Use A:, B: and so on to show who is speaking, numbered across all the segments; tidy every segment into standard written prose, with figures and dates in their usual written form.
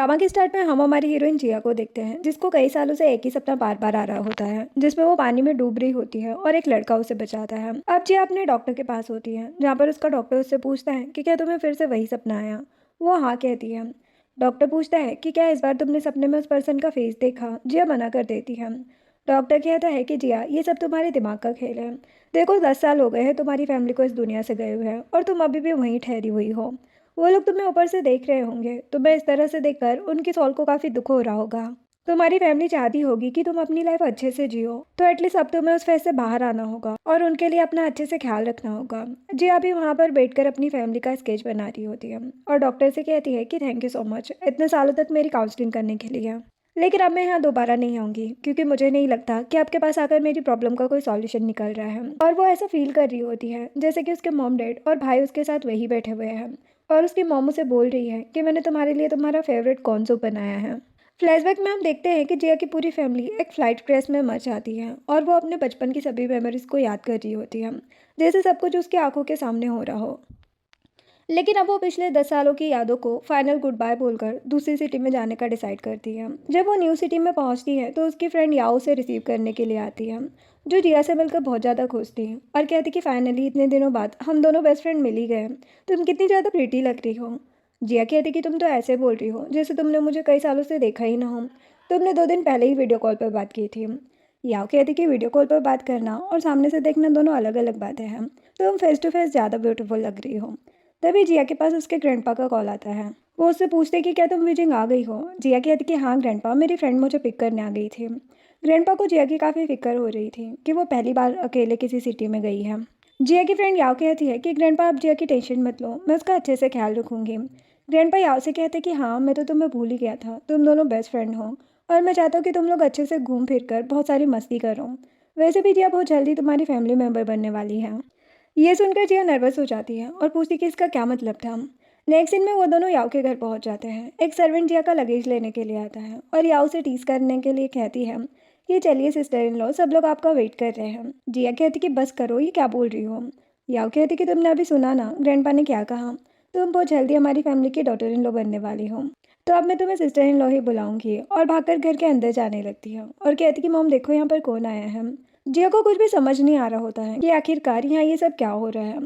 A: Drama के start में हम हमारी हीरोइन जिया को देखते हैं, जिसको कई सालों से एक ही सपना बार बार आ रहा होता है, जिसमें वो पानी में डूब रही होती है और एक लड़का उसे बचाता है। अब जिया अपने डॉक्टर के पास होती है, जहाँ पर उसका डॉक्टर उससे पूछता है कि क्या तुम्हें फिर से वही सपना आया। वो हाँ कहती है। डॉक्टर पूछता है कि क्या इस बार तुमने सपने में उस पर्सन का फेस देखा। जिया मना कर देती है। डॉक्टर कहता है कि जिया, ये सब तुम्हारे दिमाग का खेल है। देखो, 10 साल हो गए हैं तुम्हारी फैमिली को इस दुनिया से गए हुए हैं और तुम अभी भी वहीं ठहरी हुई हो। वो लोग तुम्हें ऊपर से देख रहे होंगे, तुम्हें इस तरह से देखकर उनकी सॉल को काफ़ी दुख हो रहा होगा। तुम्हारी फैमिली चाहती होगी कि तुम अपनी लाइफ अच्छे से जियो, तो एटलीस्ट अब तुम्हें उस फेज से बाहर आना होगा और उनके लिए अपना अच्छे से ख्याल रखना होगा। जी अभी वहाँ पर बैठकर अपनी फैमिली का स्केच बना रही होती है और डॉक्टर से कहती है कि थैंक यू सो मच इतने सालों तक मेरी काउंसलिंग करने के लिए। लेकिन अब मैं यहाँ दोबारा नहीं आऊँगी, क्योंकि मुझे नहीं लगता कि आपके पास आकर मेरी प्रॉब्लम का कोई सॉल्यूशन निकल रहा है। और वो ऐसा फील कर रही होती है जैसे कि उसके मॉम डैड और भाई उसके साथ वही बैठे हुए हैं और उसकी मॉम उसे बोल रही है कि मैंने तुम्हारे लिए तुम्हारा फेवरेट कॉर्न सूप बनाया है। फ्लैशबैक में हम देखते हैं कि जिया की पूरी फैमिली एक फ्लाइट क्रैश में मर जाती है और वो अपने बचपन की सभी मेमोरीज को याद कर रही होती है, जैसे सब कुछ उसकी आंखों के सामने हो रहा हो। लेकिन अब वो पिछले 10 सालों की यादों को फाइनल गुड बाय बोलकर दूसरी सिटी में जाने का डिसाइड करती है। जब वो न्यू सिटी में पहुंचती है तो उसकी फ्रेंड याओ उसे रिसीव करने के लिए आती है, जो जिया से मिलकर बहुत ज़्यादा खुश थी और कहती कि फाइनली इतने दिनों बाद हम दोनों बेस्ट फ्रेंड मिल ही गए। तुम कितनी ज़्यादा प्रीटी लग रही हो। जिया कहती कि तुम तो ऐसे बोल रही हो जैसे तुमने मुझे कई सालों से देखा ही ना हो। तुमने 2 दिन पहले ही वीडियो कॉल पर बात की थी। याओ कहती कि वीडियो कॉल पर बात करना और सामने से देखना दोनों अलग अलग बातें हैं। तुम फेस टू फेस ज़्यादा ब्यूटीफुल लग रही हो। तभी जिया के पास उसके ग्रैंडपा का कॉल आता है। वो उससे पूछते कि क्या तुम बीजिंग आ गई हो। जिया कहती कि हाँ ग्रैंडपा, मेरी फ्रेंड मुझे पिक करने आ गई थी। ग्रैंडपा को जिया की काफ़ी फिक्र हो रही थी कि वो पहली बार अकेले किसी सिटी में गई है। जिया की फ्रेंड याओ कहती है कि ग्रैंडपा, आप जिया की टेंशन मत लो, मैं उसका अच्छे से ख्याल रखूंगी। ग्रैंडपा याओ से कहते कि हाँ, मैं तो तुम्हें भूल ही गया था, तुम दोनों बेस्ट फ्रेंड हो और मैं चाहता हूँ कि तुम लोग अच्छे से घूम फिर कर बहुत सारी मस्ती करो। वैसे भी जिया बहुत जल्दी तुम्हारी फैमिली मेम्बर बनने वाली है। ये सुनकर जिया नर्वस हो जाती है और पूछती कि इसका क्या मतलब था। नेक्स्ट सीन में वो दोनों याओ के घर पहुंच जाते हैं। एक सर्वेंट जिया का लगेज लेने के लिए आता है और याओ से टीस करने के लिए कहती है कि चलिए सिस्टर इन लॉ, सब लोग आपका वेट कर रहे हैं। जिया कहती कि बस करो, ये क्या बोल रही हो। याओ कहती कि तुमने अभी सुना ना ग्रैंडपा ने क्या कहा, तुम बहुत जल्दी हमारी फैमिली की डॉटर इन लॉ बनने वाली हो, तो अब मैं तुम्हें सिस्टर इन लॉ ही बुलाऊंगी। और भागकर घर के अंदर जाने लगती है और कहती कि मॉम देखो यहाँ पर कौन आया है। जिया को कुछ भी समझ नहीं आ रहा होता है कि आखिरकार यहाँ ये सब क्या हो रहा है।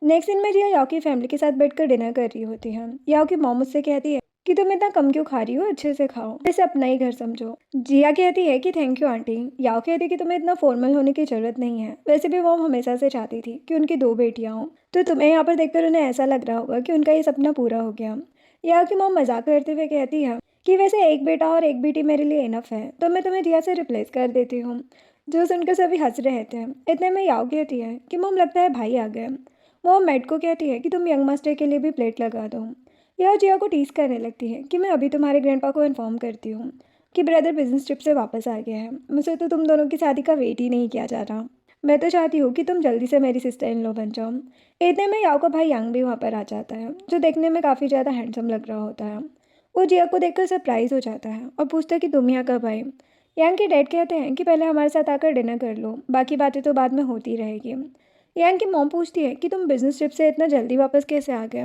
A: नेक्स्ट दिन में जिया याओ की फैमिली के साथ बैठकर डिनर कर रही होती है। याओ की मॉम उससे कहती है कि तुम इतना कम क्यों खा रही हो, अच्छे से खाओ, इसे अपना ही घर समझो। जिया कहती है कि थैंक यू आंटी। याओ कहती है कि तुम्हें इतना फॉर्मल होने की जरूरत नहीं है, वैसे भी मॉम हमेशा से चाहती थी कि उनकी 2 बेटियां हों, तो तुम्हें यहाँ पर देखकर उन्हें ऐसा लग रहा होगा कि उनका ये सपना पूरा हो गया। याओ की मॉम मजाक करते हुए कहती है कि वैसे एक बेटा और एक बेटी मेरे लिए इनफ है, तो मैं तुम्हें जिया से रिप्लेस कर देती हूँ। जो सुनकर सभी हंस रहे थे। इतने में याओ कहती है कि मॉम लगता है भाई आ गए। वो मैट को कहती है कि तुम यंग मास्टर के लिए भी प्लेट लगा दो। यह जिया को टीस करने लगती है कि मैं अभी तुम्हारे ग्रैंडपा को इन्फॉर्म करती हूँ कि ब्रदर बिजनेस ट्रिप से वापस आ गया है, मुझे तो तुम दोनों की शादी का वेट ही नहीं किया जा रहा। मैं तो चाहती हूँ कि तुम जल्दी से मेरी सिस्टर इन लॉ बन जाओ। इतने में याओ का भाई यांग भी वहाँ पर आ जाता है, जो देखने में काफ़ी ज़्यादा हैंडसम लग रहा होता है। वो जिया को देखकर सरप्राइज हो जाता है और पूछता है कि तुम यहाँ कब आए। यांग के डैड कहते हैं कि पहले हमारे साथ आकर डिनर कर लो, बाकी बातें तो बाद में होती रहेगी। यांग की मॉम पूछती है कि तुम बिजनेस ट्रिप से इतना जल्दी वापस कैसे आ गए।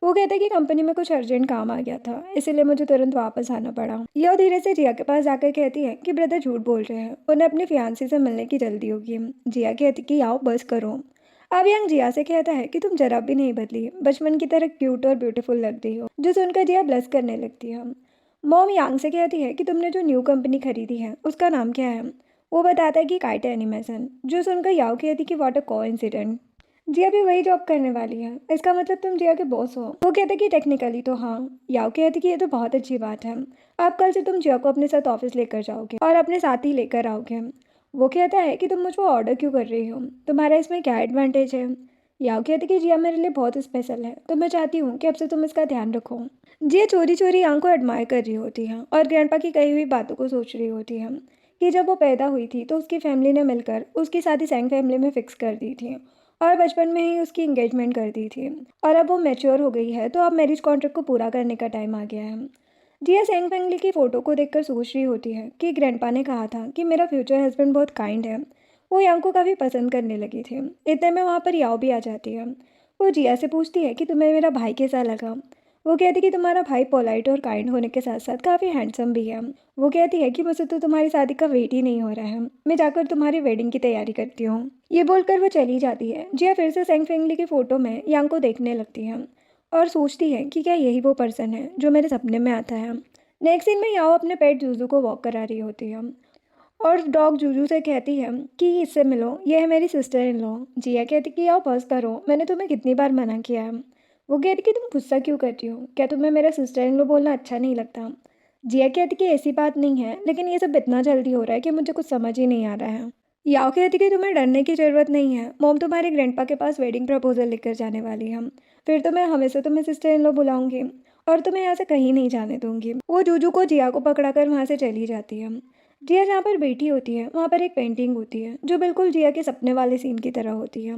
A: वो कहते हैं कि कंपनी में कुछ अर्जेंट काम आ गया था, इसीलिए मुझे तुरंत वापस आना पड़ा। यह धीरे से जिया के पास जाकर कहती है कि ब्रदर झूठ बोल रहे हैं, उन्हें अपनी फियांसी से मिलने की जल्दी होगी। जिया कहती कि आओ बस करो। अब यांग जिया से कहता है कि तुम जरा भी नहीं बदली, बचपन की तरह क्यूट और ब्यूटीफुल लग रही हो, जो सुनकर जिया ब्लश करने लगती है। मॉम यांग से कहती है कि तुमने जो न्यू कंपनी खरीदी है उसका नाम क्या है। वो बताता है कि काइट एनिमेशन, जो सुनकर याओ कहती कि व्हाट अ कोइंसिडेंट, जिया भी वही जॉब करने वाली है, इसका मतलब तुम जिया के बॉस हो। वो कहते कि टेक्निकली तो हाँ। याओ कहती कि ये तो बहुत अच्छी बात है, अब कल से तुम जिया को अपने साथ ऑफिस लेकर जाओगे और अपने साथ ही लेकर आओगे। वो कहता है कि तुम मुझको ऑर्डर क्यों कर रही हो, तुम्हारा इसमें क्या एडवांटेज है। याओ कहती कि जिया मेरे लिए बहुत स्पेशल है, तो मैं चाहती हूँ कि अब से तुम इसका ध्यान रखो। जिया चोरी चोरी यांग को एडमायर कर रही होती है और ग्रैंडपा की कही हुई बातों को सोच रही होती है कि जब वो पैदा हुई थी तो उसकी फैमिली ने मिलकर उसकी शादी सैंग फैमिली में फिक्स कर दी थी और बचपन में ही उसकी इंगेजमेंट कर दी थी। और अब वो मैच्योर हो गई है, तो अब मैरिज कॉन्ट्रैक्ट को पूरा करने का टाइम आ गया है। जिया सैंग फैमिली की फ़ोटो को देखकर सोच रही होती है कि ग्रैंडपा ने कहा था कि मेरा फ्यूचर हस्बैंड बहुत काइंड है। वो यांग को काफ़ी पसंद करने लगी थी। इतने में वहाँ पर याओ भी आ जाती है। वो जिया से पूछती है कि तुम्हें मेरा भाई कैसा लगा। वो कहती कि तुम्हारा भाई पोलाइट और काइंड होने के साथ साथ काफ़ी हैंडसम भी है। वो कहती है कि मुझसे तो तुम्हारी शादी का वेट ही नहीं हो रहा है, मैं जाकर तुम्हारी वेडिंग की तैयारी करती हूँ। ये बोलकर वो चली जाती है। जिया फिर से सेंग फेंगली की फ़ोटो में यांग को देखने लगती है और सोचती है कि क्या यही वो पर्सन है जो मेरे सपने में आता है। नेक्स्ट सीन में याओ अपने पेट जूजू को वॉक करा रही होती है और डॉग जूजू से कहती है कि इससे मिलो, ये है मेरी सिस्टर इन लॉ। जिया कहती कि आओ बस करो, मैंने तुम्हें कितनी बार मना किया है। वो कहती कि तुम गुस्सा क्यों करती हो, क्या तुम्हें मेरा सिस्टर इन लॉ बोलना अच्छा नहीं लगता। जिया कहती कि ऐसी बात नहीं है, लेकिन ये सब इतना जल्दी हो रहा है कि मुझे कुछ समझ ही नहीं आ रहा है। याओ कहती कि तुम्हें डरने की ज़रूरत नहीं है, मॉम तुम्हारे ग्रैंडपा के पास वेडिंग प्रपोजल लेकर जाने वाली है, फिर तो मैं हमेशा तुम्हें सिस्टर इन लॉ बुलाऊंगी और तुम्हें यहाँ से कहीं नहीं जाने दूंगी। वो जूजू को जिया को पकड़ाकर वहाँ से चली जाती है। जिया जहाँ पर बैठी होती है वहाँ पर एक पेंटिंग होती है जो बिल्कुल जिया के सपने वाले सीन की तरह होती है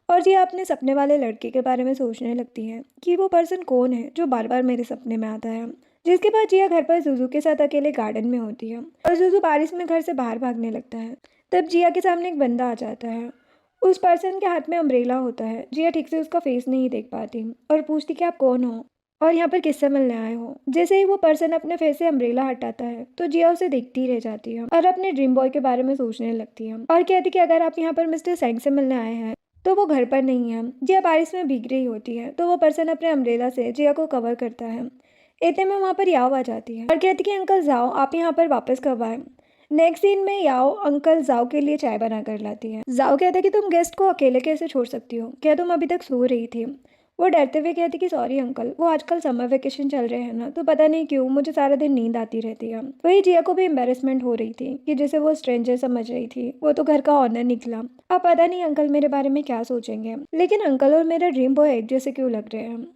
A: और जिया अपने सपने वाले लड़के के बारे में सोचने लगती है कि वो पर्सन कौन है जो बार बार मेरे सपने में आता है। जिसके बाद जिया घर पर जुजू के साथ अकेले गार्डन में होती है और जुजू बारिश में घर से बाहर भागने लगता है। तब जिया के सामने एक बंदा आ जाता है। उस पर्सन के हाथ में अम्ब्रेला होता है। जिया ठीक से उसका फेस नहीं देख पाती और पूछती कि आप कौन हो और यहाँ पर किससे मिलने आए हो। जैसे ही वो पर्सन अपने फेस से अम्ब्रेला हटाता है तो जिया उसे देखती रह जाती है और अपने ड्रीम बॉय के बारे में सोचने लगती है और कहती कि अगर आप यहाँ पर मिस्टर सेंग से मिलने आए हैं तो वो घर पर नहीं है। जिया बारिश में भीग रही होती है तो वो पर्सन अपने अम्ब्रेला से जिया को कवर करता है। इतने में वहाँ पर याओ आ जाती है और कहती कि अंकल जाओ, आप यहाँ पर वापस कब आए। नेक्स्ट सीन में याओ अंकल जाओ के लिए चाय बना कर लाती है। जाओ कहता है कि तुम गेस्ट को अकेले कैसे छोड़ सकती हो, क्या तुम अभी तक सो रही थी। वो डरते हुए कहती कि सॉरी अंकल, वो आजकल समर वेकेशन चल रहे हैं ना, तो पता नहीं क्यों मुझे सारा दिन नींद आती रहती है। वही जिया को भी एम्बेरसमेंट हो रही थी कि जिसे वो स्ट्रेंजर समझ रही थी वो तो घर का ऑनर निकला। अब पता नहीं अंकल मेरे बारे में क्या सोचेंगे, लेकिन अंकल और मेरा ड्रीम बॉय एक जैसे क्यों लग रहे हैं।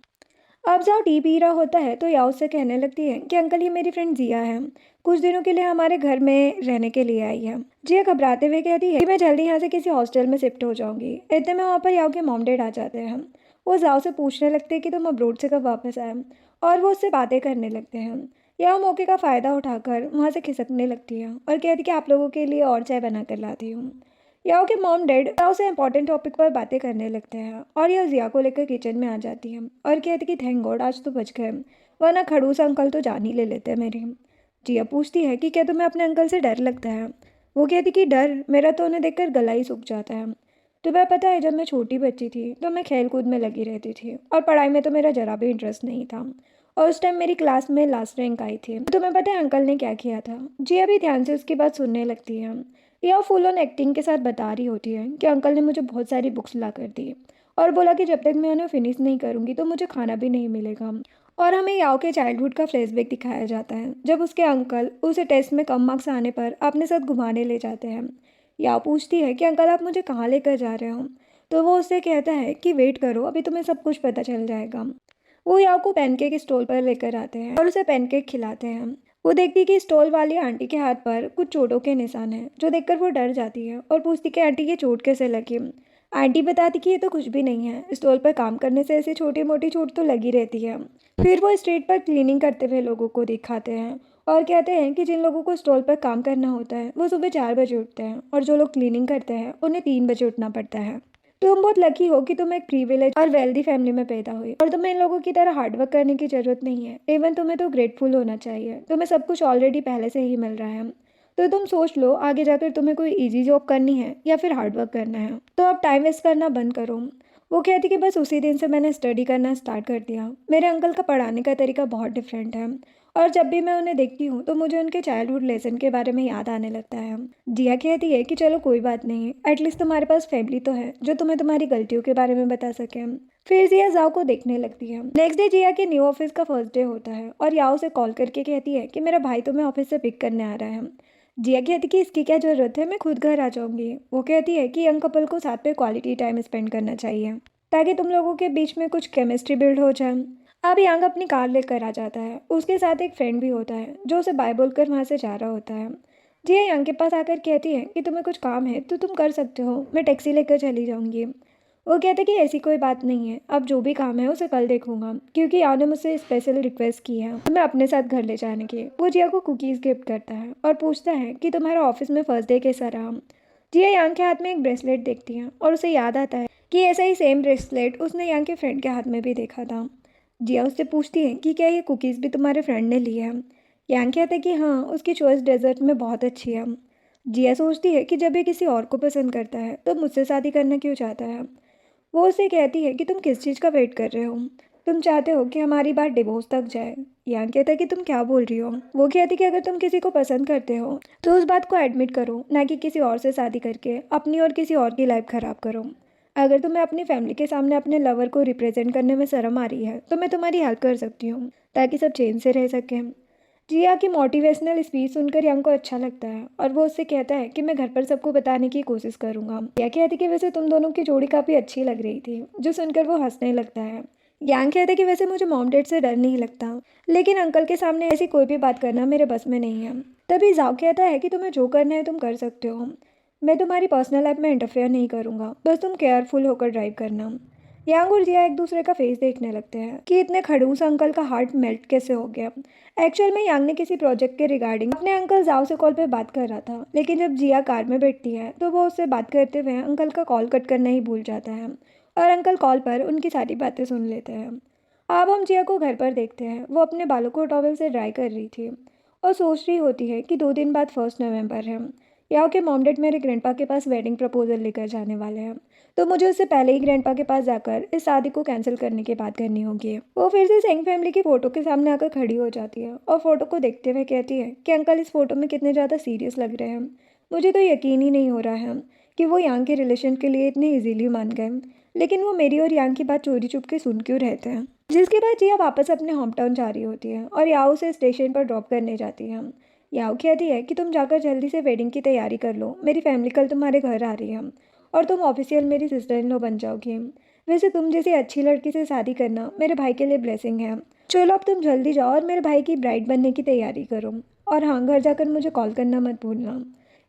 A: अब जाओ टी पी रहा होता है तो याओ से कहने लगती है कि अंकल ये मेरी फ्रेंड जिया है, कुछ दिनों के लिए हमारे घर में रहने के लिए आई है। जिया घबराते हुए कहती है कि मैं जल्दी यहाँ से किसी हॉस्टल में शिफ्ट हो जाऊंगी। इतने में वहाँ पर याओ के मॉम डैड आ जाते हैं। वो जाओ से पूछने लगते हैं कि तुम अब्रोड से कब वापस आए और वो उससे बातें करने लगते हैं। याओ मौके का फ़ायदा उठाकर वहाँ से खिसकने लगती है और कहती कि आप लोगों के लिए और चाय बना कर लाती हूँ। याओ के मॉम डैड याओ से इंपॉर्टेंट टॉपिक पर बातें करने लगते हैं और यह जिया को लेकर किचन में आ जाती है और कहती कि थैंक गॉड आज तो बच गए, वरना खड़ूस अंकल तो जान ही ले लेते हैं मेरी। जिया पूछती है कि क्या तुम्हें अपने अंकल से डर लगता है। वो कहती कि डर, मेरा तो उन्हें देखकर गला ही सूख जाता है। तुम्हें पता है जब मैं छोटी बच्ची थी तो मैं खेल कूद में लगी रहती थी और पढ़ाई में तो मेरा जरा भी इंटरेस्ट नहीं था और उस टाइम मेरी क्लास में लास्ट रैंक आई थी। तुम्हें पता है अंकल ने क्या किया था। जिया भी ध्यान से उसकी बात सुनने लगती है। यह फुल ऑन एक्टिंग के साथ बता रही होती है कि अंकल ने मुझे बहुत सारी बुक्स ला कर दी और बोला कि जब तक मैं उन्हें फिनिश नहीं करूँगी तो मुझे खाना भी नहीं मिलेगा। और हमें याओ के चाइल्डहुड का फ्लैशबैक दिखाया जाता है जब उसके अंकल उसे टेस्ट में कम मार्क्स आने पर अपने साथ घुमाने ले जाते हैं। याओ पूछती है कि अंकल आप मुझे कहाँ लेकर जा रहे हो, तो वो उससे कहता है कि वेट करो, अभी तुम्हें सब कुछ पता चल जाएगा। वो याओ को पैनकेक स्टॉल पर लेकर आते हैं और उसे पैनकेक खिलाते हैं। वो देखती कि स्टॉल वाली आंटी के हाथ पर कुछ चोटों के निशान हैं, जो देखकर वो डर जाती है और पूछती कि आंटी ये चोट कैसे लगी। आंटी बताती कि ये तो कुछ भी नहीं है, स्टॉल पर काम करने से ऐसी छोटी मोटी चोट तो लगी रहती है। फिर वो स्ट्रीट पर क्लीनिंग करते हुए लोगों को दिखाते हैं और कहते हैं कि जिन लोगों को स्टॉल पर काम करना होता है वो सुबह 4 बजे उठते हैं और जो लोग क्लीनिंग करते हैं उन्हें 3 बजे उठना पड़ता है। तुम बहुत लकी हो कि तुम एक प्रिविलेज और वेल्दी फैमिली में पैदा हुई और तुम्हें इन लोगों की तरह हार्डवर्क करने की जरूरत नहीं है। इवन तुम्हें तो ग्रेटफुल होना चाहिए, तुम्हें सब कुछ ऑलरेडी पहले से ही मिल रहा है। तो तुम सोच लो आगे जाकर तुम्हें कोई इजी जॉब करनी है या फिर हार्डवर्क करना है, तो अब टाइम वेस्ट करना बंद करो। वो कहती कि बस उसी दिन से मैंने स्टडी करना स्टार्ट कर दिया। मेरे अंकल का पढ़ाने का तरीका बहुत डिफरेंट है और जब भी मैं उन्हें देखती हूँ तो मुझे उनके चाइल्डहुड लेसन के बारे में याद आने लगता है। जिया कहती है कि चलो कोई बात नहीं, एटलीस्ट तुम्हारे पास फैमिली तो है जो तुम्हें तुम्हारी गलतियों के बारे में बता सके। फिर जिया जाओ को देखने लगती है। नेक्स्ट डे जिया के न्यू ऑफिस का फर्स्ट डे होता है और याओ से कॉल करके कहती है कि मेरा भाई तुम्हें ऑफिस से पिक करने आ रहा है। जिया कहती कि इसकी क्या ज़रूरत है, मैं खुद घर आ जाऊंगी। वो कहती है कि यंग कपल को साथ में क्वालिटी टाइम स्पेंड करना चाहिए ताकि तुम लोगों के बीच में कुछ केमिस्ट्री बिल्ड हो जाए। अब यांग अपनी कार लेकर आ जाता है। उसके साथ एक फ्रेंड भी होता है जो उसे बाय बोलकर वहाँ से जा रहा होता है। जिया यांग के पास आकर कहती है कि तुम्हें कुछ काम है तो तुम कर सकते हो, मैं टैक्सी लेकर चली जाऊंगी। वो कहते कि ऐसी कोई बात नहीं है, अब जो भी काम है उसे कल देखूंगा, क्योंकि यांग ने मुझसे स्पेशल रिक्वेस्ट की है मैं अपने साथ घर ले जाने की। वो जिया को कुकीज़ गिफ्ट करता है और पूछता है कि तुम्हारा ऑफिस में फर्स्ट डे कैसा रहा। जिया यांग के हाथ में एक ब्रेसलेट देखती है और उसे याद आता है कि ऐसा ही सेम ब्रेसलेट उसने यांग के फ्रेंड के हाथ में भी देखा था। जिया उससे पूछती है कि क्या ये कुकीज़ भी तुम्हारे फ्रेंड ने ली है। यांग कहता है कि हाँ, उसकी चॉइस डेजर्ट में बहुत अच्छी है। जिया सोचती है कि जब ये किसी और को पसंद करता है तो मुझसे शादी करना क्यों चाहता है। वो उसे कहती है कि तुम किस चीज़ का वेट कर रहे हो, तुम चाहते हो कि हमारी बात डिवोर्स तक जाए। यांग कहता है कि तुम क्या बोल रही हो। वो कहती है कि अगर तुम किसी को पसंद करते हो तो उस बात को एडमिट करो, ना कि किसी और से शादी करके अपनी और किसी और की लाइफ खराब करो। अगर तुम्हें अपनी फैमिली के सामने अपने लवर को रिप्रेजेंट करने में शर्म आ रही है तो मैं तुम्हारी हेल्प कर सकती हूँ, ताकि सब चैन से रह सकें। जिया की मोटिवेशनल स्पीच सुनकर यांग को अच्छा लगता है और वो उससे कहता है कि मैं घर पर सबको बताने की कोशिश करूंगा। जिया कहती है कि वैसे तुम दोनों की जोड़ी काफ़ी अच्छी लग रही थी, जो सुनकर वो हंसने लगता है। यांग कहता है कि वैसे मुझे मॉम डैड से डर नहीं लगता, लेकिन अंकल के सामने ऐसी कोई भी बात करना मेरे बस में नहीं है। तभी जाओ कहता है कि तुम्हें जो करना है तुम कर सकते हो, मैं तुम्हारी पर्सनल लाइफ में इंटरफेयर नहीं करूँगा, बस तुम केयरफुल होकर ड्राइव करना। यांग और जिया एक दूसरे का फेस देखने लगते हैं कि इतने खड़ूस अंकल का हार्ट मेल्ट कैसे हो गया। एक्चुअल में यांग ने किसी प्रोजेक्ट के रिगार्डिंग अपने अंकल जाओ से कॉल पे बात कर रहा था, लेकिन जब जिया कार में बैठती है तो वो उससे बात करते हुए अंकल का कॉल कट करना ही भूल जाता है और अंकल कॉल पर उनकी सारी बातें सुन लेते हैं। अब हम जिया को घर पर देखते हैं। वो अपने बालों को टॉवल से ड्राई कर रही थी और सोच रही होती है कि 2 दिन बाद 1 नवंबर है। याओ के मॉम डैड मेरे ग्रैंडपा के पास वेडिंग प्रपोजल लेकर जाने वाले हैं, तो मुझे उससे पहले ही ग्रैंडपा के पास जाकर इस शादी को कैंसिल करने की बात करनी होगी। वो फिर से सेंग फैमिली की फ़ोटो के सामने आकर खड़ी हो जाती है और फोटो को देखते हुए कहती है कि अंकल इस फोटो में कितने ज़्यादा सीरियस लग रहे हैं। मुझे तो यकीन ही नहीं हो रहा है कि वो यांग के रिलेशन के लिए इतने इजीली मान गए, लेकिन वो मेरी और यांग की बात चोरी चुप के सुन क्यों रहते हैं। जिसके बाद जिया वापस अपने होम टाउन जा रही होती है और याओ उसे स्टेशन पर ड्रॉप करने जाती है। याओ कहती है कि तुम जाकर जल्दी से वेडिंग की तैयारी कर लो, मेरी फैमिली कल तुम्हारे घर आ रही है और तुम ऑफिशियल मेरी सिस्टर इन लॉ बन जाओगी। वैसे तुम जैसी अच्छी लड़की से शादी करना मेरे भाई के लिए ब्लेसिंग है। चलो अब तुम जल्दी जाओ और मेरे भाई की ब्राइड बनने की तैयारी करो, और हाँ, घर जाकर मुझे कॉल करना मत भूलना।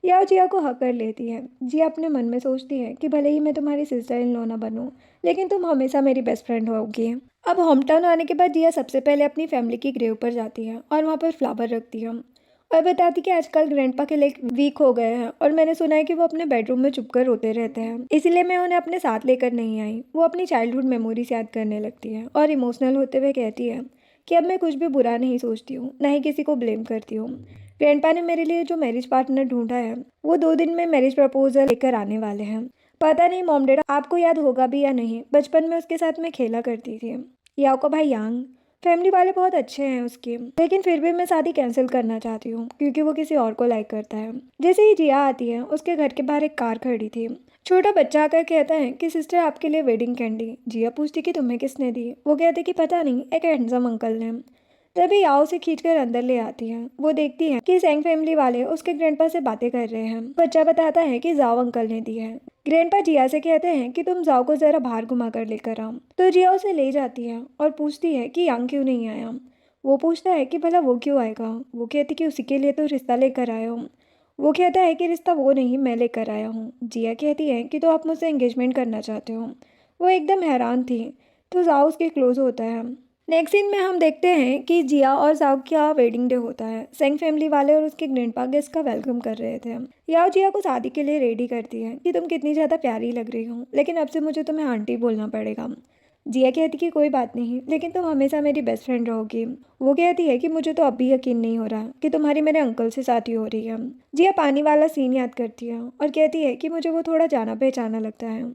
A: याओ जिया को हक कर लेती है। जिया अपने मन में सोचती है कि भले ही मैं तुम्हारी सिस्टर इन लॉ ना बनूं, लेकिन तुम हमेशा मेरी बेस्ट फ्रेंड होगी। अब होम टाउन आने के बाद जिया सबसे पहले अपनी फैमिली की ग्रेव पर जाती है और वहाँ पर फ्लावर रखती है और बताती कि आजकल ग्रैंडपा के लेग वीक हो गए हैं और मैंने सुना है कि वो अपने बेडरूम में चुपकर रोते रहते हैं, इसलिए मैं उन्हें अपने साथ लेकर नहीं आई। वो अपनी चाइल्डहुड मेमोरीज याद करने लगती है और इमोशनल होते हुए कहती है कि अब मैं कुछ भी बुरा नहीं सोचती हूँ, ना ही किसी को ब्लेम करती हूँ। ग्रैंडपा ने मेरे लिए जो मैरिज पार्टनर ढूंढा है वो 2 दिन में मैरिज प्रपोजल लेकर आने वाले हैं। पता नहीं मॉम डैड आपको याद होगा भी या नहीं, बचपन में उसके साथ मैं खेला करती थी। याओ का भाई यांग, फैमिली वाले बहुत अच्छे हैं उसके, लेकिन फिर भी मैं शादी कैंसिल करना चाहती हूँ क्योंकि वो किसी और को लाइक करता है। जैसे ही जिया आती है उसके घर के बाहर एक कार खड़ी थी। छोटा बच्चा आकर कहता है कि सिस्टर आपके लिए वेडिंग कैंडी। जिया पूछती कि तुम्हें किसने दी। वो कहते कि पता नहीं, एक हैंडसम अंकल ने। तभी याओ से खींचकर अंदर ले आती है। वो देखती है कि सेंग फैमिली वाले उसके ग्रैंडपा से बातें कर रहे हैं। बच्चा बताता है कि जाओ अंकल ने दी है। ग्रैंडपा जिया से कहते हैं कि तुम जाओ को जरा बाहर घुमा कर लेकर आओ, तो जिया उसे ले जाती है और पूछती है कि यांग क्यों नहीं आया। वो पूछता है कि भला वो क्यों आएगा। वो कहती कि उसी के लिए तो रिश्ता लेकर आया हूँ। वो कहता है कि रिश्ता वो नहीं, मैं लेकर आया हूँ। जिया कहती है कि तो आप मुझसे एंगेजमेंट करना चाहते हो। वो एकदम हैरान थी। तो जाओ उसके क्लोज होता है। नेक्स्ट सीन में हम देखते हैं कि जिया और जाओ का वेडिंग डे होता है। सेंग फैमिली वाले और उसके ग्रैंडपा गेस्ट का वेलकम कर रहे थे। याओ जिया को शादी के लिए रेडी करती है कि तुम कितनी ज़्यादा प्यारी लग रही हो, लेकिन अब से मुझे तुम्हें आंटी बोलना पड़ेगा। जिया कहती कि कोई बात नहीं, लेकिन तुम हमेशा मेरी बेस्ट फ्रेंड रहोगी। वो कहती है कि मुझे तो अब भी यकीन नहीं हो रहा कि तुम्हारी मेरे अंकल से शादी हो रही है। जिया पानी वाला सीन याद करती है और कहती है कि मुझे वो थोड़ा जाना पहचाना लगता है।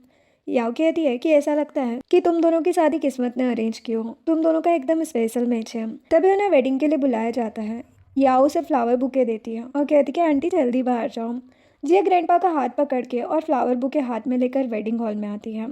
A: याओ कहती है कि ऐसा लगता है कि तुम दोनों की शादी किस्मत ने अरेंज की हो, तुम दोनों का एकदम स्पेशल मैच है। तभी उन्हें वेडिंग के लिए बुलाया जाता है। याओ उसे फ्लावर बुके देती है और कहती है कि आंटी जल्दी बाहर जाओ। जिया ग्रैंडपा का हाथ पकड़ के और फ्लावर बुके हाथ में लेकर वेडिंग हॉल में आती है,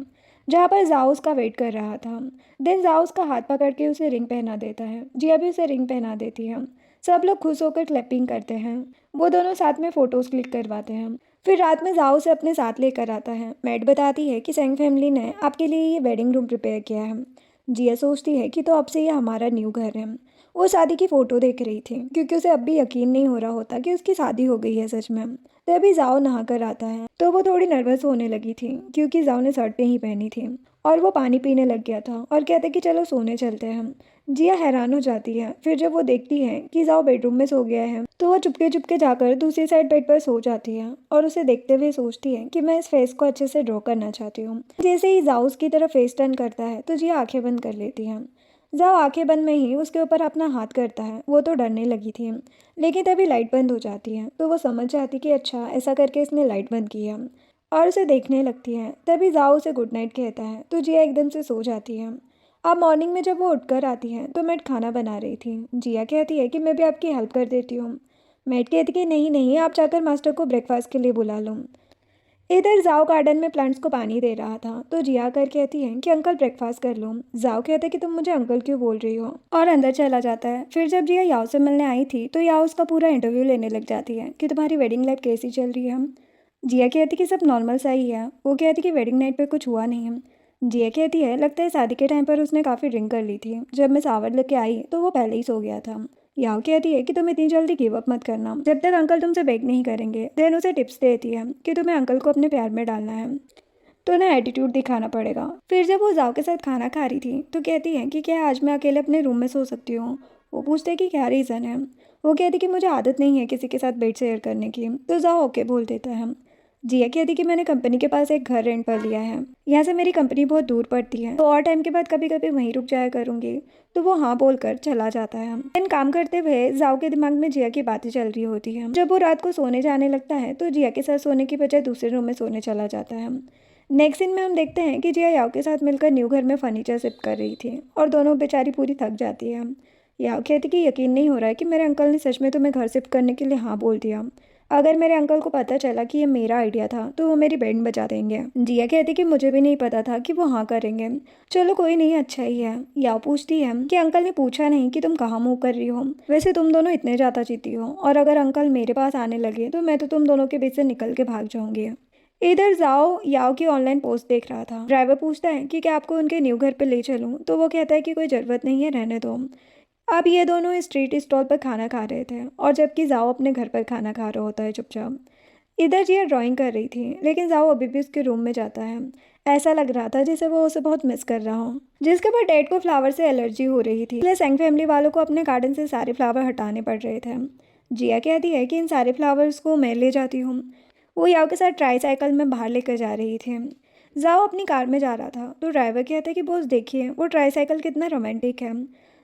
A: जहाँ पर जाओ उसका वेट कर रहा था। देन जाओ उसका हाथ पकड़ के उसे रिंग पहना देता है। जिया भी उसे रिंग पहना देती है। सब लोग खुश होकर क्लैपिंग करते हैं। वो दोनों साथ में फ़ोटोज़ क्लिक करवाते हैं। फिर रात में जाओ से अपने साथ लेकर आता है। मैट बताती है कि सेंग फैमिली ने आपके लिए ये वेडिंग रूम प्रिपेयर किया है। जिया सोचती है कि तो अब से ये हमारा न्यू घर है। वो शादी की फ़ोटो देख रही थी क्योंकि उसे अब भी यकीन नहीं हो रहा होता कि उसकी शादी हो गई है सच में। तभी जाओ नहा कर आता है तो वो थोड़ी नर्वस होने लगी थी क्योंकि जाओ ने शर्ट नहीं पहनी थी और वो पानी पीने लग गया था और कहते कि चलो सोने चलते हैं। जिया हैरान हो जाती है। फिर जब वो देखती है कि जाओ बेडरूम में सो गया है तो वो चुपके चुपके जाकर दूसरी साइड बेड पर सो जाती है और उसे देखते हुए सोचती है कि मैं इस फेस को अच्छे से ड्रॉ करना चाहती हूँ। जैसे ही जाओ उसकी तरफ फेस टर्न करता है तो जिया आंखें बंद कर लेती है। जाओ आंखें बंद में ही उसके ऊपर अपना हाथ करता है। वो तो डरने लगी थी, लेकिन तभी लाइट बंद हो जाती है तो वो समझ जाती कि अच्छा ऐसा करके इसने लाइट बंद की है, और उसे देखने लगती है। तभी जाओ उसे गुड नाइट कहता है तो जिया एकदम से सो जाती है। अब मॉर्निंग में जब वो उठकर आती है तो मेड खाना बना रही थी। जिया कहती है कि मैं भी आपकी हेल्प कर देती हूँ। मेड कहती कि नहीं नहीं, आप जाकर मास्टर को ब्रेकफास्ट के लिए बुला लो। इधर जाओ गार्डन में प्लांट्स को पानी दे रहा था तो जिया कर कहती है कि अंकल ब्रेकफास्ट कर लो। जाओ कहता है कि तुम मुझे अंकल क्यों बोल रही हो, और अंदर चला जाता है। फिर जब जिया याओ से मिलने आई थी तो याओ उसका पूरा इंटरव्यू लेने लग जाती है कि तुम्हारी वेडिंग लाइफ कैसी चल रही है। जिया कहती कि सब नॉर्मल सा ही है। वो कहती कि वेडिंग नाइट पे कुछ हुआ नहीं है। जिया कहती है लगता है शादी के टाइम पर उसने काफ़ी ड्रिंक कर ली थी। जब मैं सावर लेके आई तो वो पहले ही सो गया था। याओ कहती है कि तुम इतनी जल्दी गिव अप मत करना, जब तक अंकल तुमसे बेग नहीं करेंगे। देन उसे टिप्स देती है कि तुम्हें अंकल को अपने प्यार में डालना है, तो उन्हें एटीट्यूड दिखाना पड़ेगा। फिर जब वो जाओ के साथ खाना खा रही थी तो कहती है कि क्या आज मैं अकेले अपने रूम में सो सकती हूँ। वो पूछते हैं कि क्या रीज़न है। वो कहती कि मुझे आदत नहीं है किसी के साथ बेड शेयर करने की। तो जाओ ओके बोल देता है। जिया कहती कि मैंने कंपनी के पास एक घर रेंट पर लिया है, यहाँ से मेरी कंपनी बहुत दूर पड़ती है, तो और टाइम के बाद कभी कभी वहीं रुक जाया करूँगी। तो वो हाँ बोलकर चला जाता है। इन काम करते हुए जाओ के दिमाग में जिया की बातें चल रही होती है। जब वो रात को सोने जाने लगता है तो जिया के साथ सोने की बजाय दूसरे रूम में सोने चला जाता है। नेक्स्ट सीन में हम देखते हैं कि जिया याओ के साथ मिलकर न्यू घर में फर्नीचर शिफ्ट कर रही थी और दोनों बेचारी पूरी थक जाती है। याओ कहती कि यकीन नहीं हो रहा है कि मेरे अंकल ने सच में तुम्हें घर शिफ्ट करने के लिए हाँ बोल दिया। अगर मेरे अंकल को पता चला कि ये मेरा आइडिया था तो वो मेरी बैंड बजा देंगे। जिया कहती कि मुझे भी नहीं पता था कि वो हाँ करेंगे। चलो कोई नहीं, अच्छा ही है। याओ पूछती है कि अंकल ने पूछा नहीं कि तुम कहाँ मूव कर रही हो, वैसे तुम दोनों इतने ज़्यादा जीती हो, और अगर अंकल मेरे पास आने लगे तो मैं तो तुम दोनों के बीच से निकल के भाग जाऊंगी। इधर जाओ याओ की ऑनलाइन पोस्ट देख रहा था। ड्राइवर पूछता है कि क्या आपको उनके न्यू घर पे ले चलूं, तो वो कहता है कि कोई ज़रूरत नहीं है, रहने दो। अब ये दोनों स्ट्रीट स्टॉल पर खाना खा रहे थे और जबकि जाओ अपने घर पर खाना खा रहा होता है चुपचाप। इधर जिया ड्राइंग कर रही थी लेकिन जाओ अभी भी उसके रूम में जाता है। ऐसा लग रहा था जैसे वो उसे बहुत मिस कर रहा हो। जिसके बाद डैड को फ्लावर से एलर्जी हो रही थी, इसलिए सेंग फैमिली वालों को अपने गार्डन से सारे फ्लावर हटाने पड़ रहे थे। जिया कहती है कि इन सारे फ्लावर्स को मैं ले जाती हूँ। वो याओ के साथ ट्राई साइकिल में बाहर लेकर जा रही थी। जाओ अपनी कार में जा रहा था तो ड्राइवर कहता है कि बॉस देखिए वो ट्राई साइकिल कितना रोमांटिक है।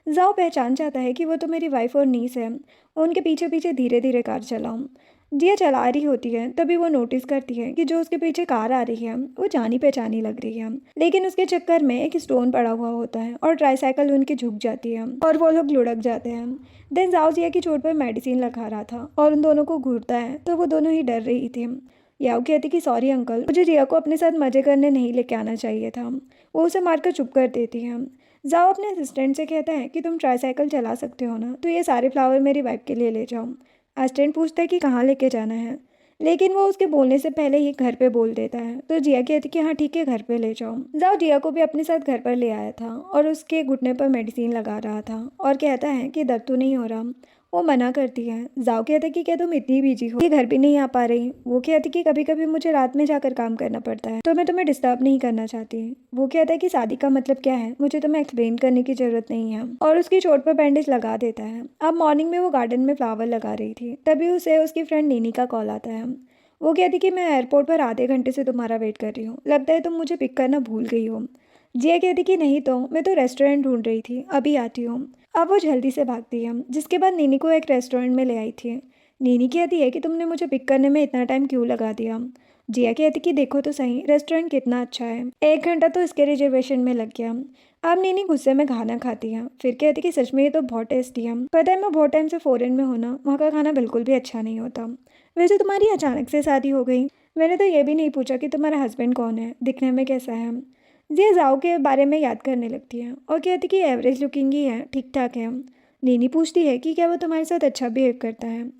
A: जाओ पहचान जाता है कि वो तो मेरी वाइफ और नीस है। उनके पीछे पीछे धीरे धीरे कार चलाऊं। जिया चला रही होती है तभी वो नोटिस करती है कि जो उसके पीछे कार आ रही है वो जानी पहचानी लग रही है, लेकिन उसके चक्कर में एक स्टोन पड़ा हुआ होता है और ट्राईसाइकिल उनकी झुक जाती है और वो लोग लुढ़क जाते हैं। देन जाओ जिया की चोट पर मेडिसिन लगा रहा था और उन दोनों को घूरता है तो वो दोनों ही डर रही थी। याओ कहती कि सॉरी अंकल, मुझे जिया को अपने साथ मजे करने नहीं लेके आना चाहिए था। वो उसे मारकर चुप कर देती है। जाओ अपने असिस्टेंट से कहता है कि तुम ट्राईसाइकिल चला सकते हो ना, तो ये सारे फ्लावर मेरी वाइफ के लिए ले जाओ। असिस्टेंट पूछता है कि कहाँ लेके जाना है, लेकिन वो उसके बोलने से पहले ही घर पे बोल देता है। तो जिया कहती कि हाँ ठीक है, घर पे ले जाओ। जाओ जिया को भी अपने साथ घर पर ले आया था और उसके घुटने पर मेडिसिन लगा रहा था और कहता है कि दर्द तो नहीं हो रहा। वो मना करती है। जाओ कहता है कि क्या तुम इतनी बिजी हो कि घर भी नहीं आ पा रही। वो कहती कि कभी कभी मुझे रात में जाकर काम करना पड़ता है तो मैं तुम्हें डिस्टर्ब नहीं करना चाहती। वो कहता है कि शादी का मतलब क्या है, मुझे तुम्हें एक्सप्लेन करने की जरूरत नहीं है, और उसकी चोट पर बैंडेज लगा देता है। अब मॉर्निंग में वो गार्डन में फ्लावर लगा रही थी तभी उसे उसकी फ्रेंड नीनी का कॉल आता है। वो कहती कि मैं एयरपोर्ट पर आधे घंटे से तुम्हारा वेट कर रही हूँ, लगता है तुम मुझे पिक करना भूल गई हो। जिया कहती कि नहीं तो मैं तो रेस्टोरेंट ढूंढ रही थी, अभी आती हूँ। अब वो जल्दी से भागती है, जिसके बाद नीनी को एक रेस्टोरेंट में ले आई थी। नीनी कहती है कि तुमने मुझे पिक करने में इतना टाइम क्यों लगा दिया। जिया कहती कि देखो तो सही रेस्टोरेंट कितना अच्छा है, 1 घंटा तो इसके रिजर्वेशन में लग गया। अब नीनी गुस्से में खाना खाती है, फिर कहती कि सच में ये तो बहुत टेस्टी है, पता है मैं बहुत टाइम से फॉरेन में हूँ ना, वहाँ का खाना बिल्कुल भी अच्छा नहीं होता। वैसे तुम्हारी अचानक से शादी हो गई, मैंने तो ये भी नहीं पूछा कि तुम्हारा हस्बैंड कौन है, दिखने में कैसा है। जिया जाओ के बारे में याद करने लगती है और कहती कि एवरेज लुकिंग ही है, ठीक ठाक है। नीनी पूछती है कि क्या वो तुम्हारे साथ अच्छा बिहेव करता है।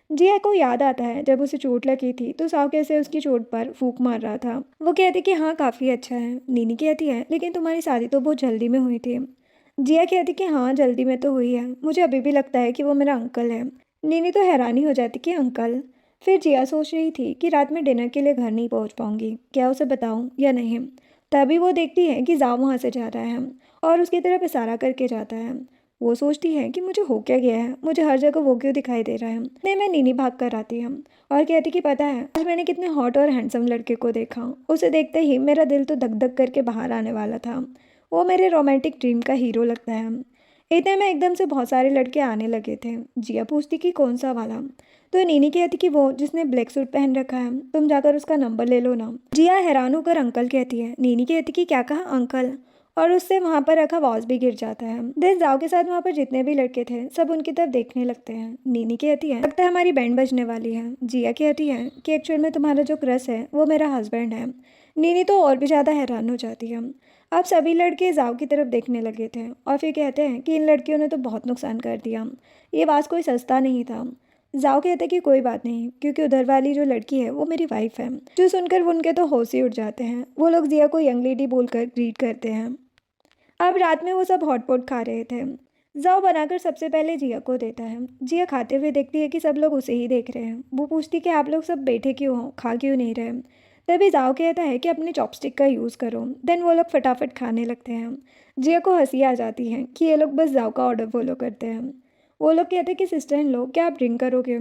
A: जिया को याद आता है जब उसे चोट लगी थी तो साव कैसे उसकी चोट पर फूंक मार रहा था। वो कहती कि हाँ काफ़ी अच्छा है। नीनी कहती है लेकिन तुम्हारी शादी तो बहुत जल्दी में हुई थी। जिया कहती कि हाँ जल्दी में तो हुई है, मुझे अभी भी लगता है कि वो मेरा अंकल है। नीनी तो हैरानी हो जाती कि अंकल। फिर जिया सोच रही थी कि रात में डिनर के लिए घर नहीं पहुंच पाऊंगी, क्या उसे बताऊं या नहीं। तभी वो देखती है कि जाओ वहाँ से जा रहा है और उसकी तरफ इशारा करके जाता है। वो सोचती है कि मुझे हो क्या गया है, मुझे हर जगह वो क्यों दिखाई दे रहा है। नहीं, मैं नीनी भाग कर आती है और कहती कि पता है आज मैंने कितने हॉट और हैंडसम लड़के को देखा। उसे देखते ही मेरा दिल तो धक धक करके बाहर आने वाला था। वो मेरे रोमांटिक ड्रीम का हीरो लगता है। इतने में एकदम से बहुत सारे लड़के आने लगे थे। जिया पूछती कि कौन सा वाला। तो नीनी कहती कि वो जिसने ब्लैक सूट पहन रखा है, तुम जाकर उसका नंबर ले लो ना। जिया हैरान होकर अंकल कहती है। नीनी कहती कि क्या कहा अंकल, और उससे वहाँ पर रखा वॉज भी गिर जाता है। देन जाओ के साथ वहाँ पर जितने भी लड़के थे सब उनकी तरफ देखने लगते हैं। नीनी कहती है लगता है हमारी बैंड बजने वाली है। जिया कहती है कि एक्चुअल में तुम्हारा जो क्रश है वो मेरा हस्बैंड है। नीनी तो और भी ज़्यादा हैरान हो जाती है। अब सभी लड़के जाओ की तरफ देखने लगे थे और फिर कहते हैं कि इन लड़कियों ने तो बहुत नुकसान कर दिया, ये वास कोई सस्ता नहीं था। जाओ कहते हैं कि कोई बात नहीं, क्योंकि उधर वाली जो लड़की है वो मेरी वाइफ है। जो सुनकर उनके तो होश ही उड़ जाते हैं। वो लोग जिया को यंग लेडी बोलकर ग्रीट करते हैं। अब रात में वो सब हॉटपॉट खा रहे थे। जाओ बनाकर सबसे पहले जिया को देता है। जिया खाते हुए देखती है कि सब लोग उसे ही देख रहे हैं। वो पूछती कि आप लोग सब बैठे क्यों हो, खा क्यों नहीं रहे। तभी जाओ कहता है कि अपने चॉपस्टिक का यूज़ करो। देन वो लोग फटाफट खाने लगते हैं। जिया को हंसी आ जाती है कि ये लोग बस जाओ का ऑर्डर फॉलो करते हैं। वो लोग कहते हैं कि सिस्टर इन लो, क्या आप ड्रिंक करोगे।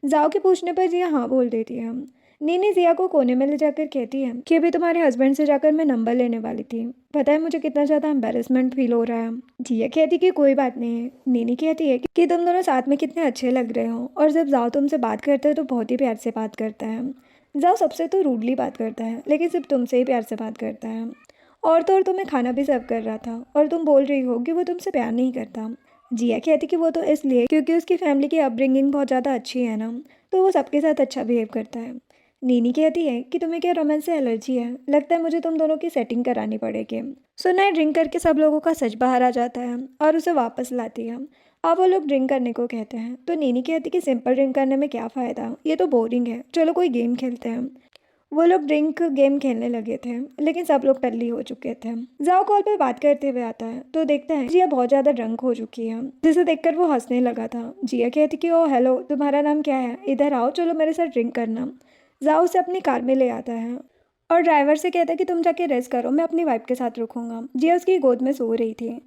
A: जाओ के पूछने पर जिया हाँ बोल देती है। नीनी जिया को कोने में ले जाकर कहती है कि अभी तुम्हारे हस्बैंड से जाकर मैं नंबर लेने वाली थी, पता है मुझे कितना ज़्यादा एम्बेरसमेंट फील हो रहा है। जिया कहती कि कोई बात नहीं है। नीनी कहती है कि तुम दोनों साथ में कितने अच्छे लग रहे हो, और जब जाओ तुमसे बात करता है तो बहुत ही प्यार से बात करता है। जाओ सबसे तो रूडली बात करता है, लेकिन सिर्फ तुमसे ही प्यार से बात करता है। और तो और तुम्हें खाना भी सर्व कर रहा था और तुम बोल रही हो कि वो तुमसे प्यार नहीं करता। जिया कहती कि वो तो इसलिए क्योंकि उसकी फैमिली की अपब्रिंगिंग बहुत ज़्यादा अच्छी है ना, तो वो सबके साथ अच्छा बिहेव करता है। नीनी कहती है कि तुम्हें क्या रोमांस से एलर्जी है, लगता है मुझे तुम दोनों की सेटिंग करानी पड़ेगी। सुना है ड्रिंक करके सब लोगों का सच बाहर आ जाता है और उसे वापस लाती है। अब वो लोग ड्रिंक करने को कहते हैं तो नीनी कहती कि सिंपल ड्रिंक करने में क्या फ़ायदा, ये तो बोरिंग है, चलो कोई गेम खेलते हैं। वो लोग ड्रिंक गेम खेलने लगे थे, लेकिन सब लोग टल्ली हो चुके थे। जाओ कॉल पर बात करते हुए आता है तो देखता है जिया बहुत ज़्यादा ड्रंक हो चुकी है, जिसे देखकर वो हंसने लगा था। जिया कहती कि ओ हेलो, तुम्हारा नाम क्या है, इधर आओ, चलो मेरे साथ ड्रिंक करना। जाओ उसे अपनी कार में ले आता है और ड्राइवर से कहता है कि तुम जाके रेस्ट करो, मैं अपनी वाइफ के साथ रुकूंगा। जिया उसकी गोद में सो रही थी।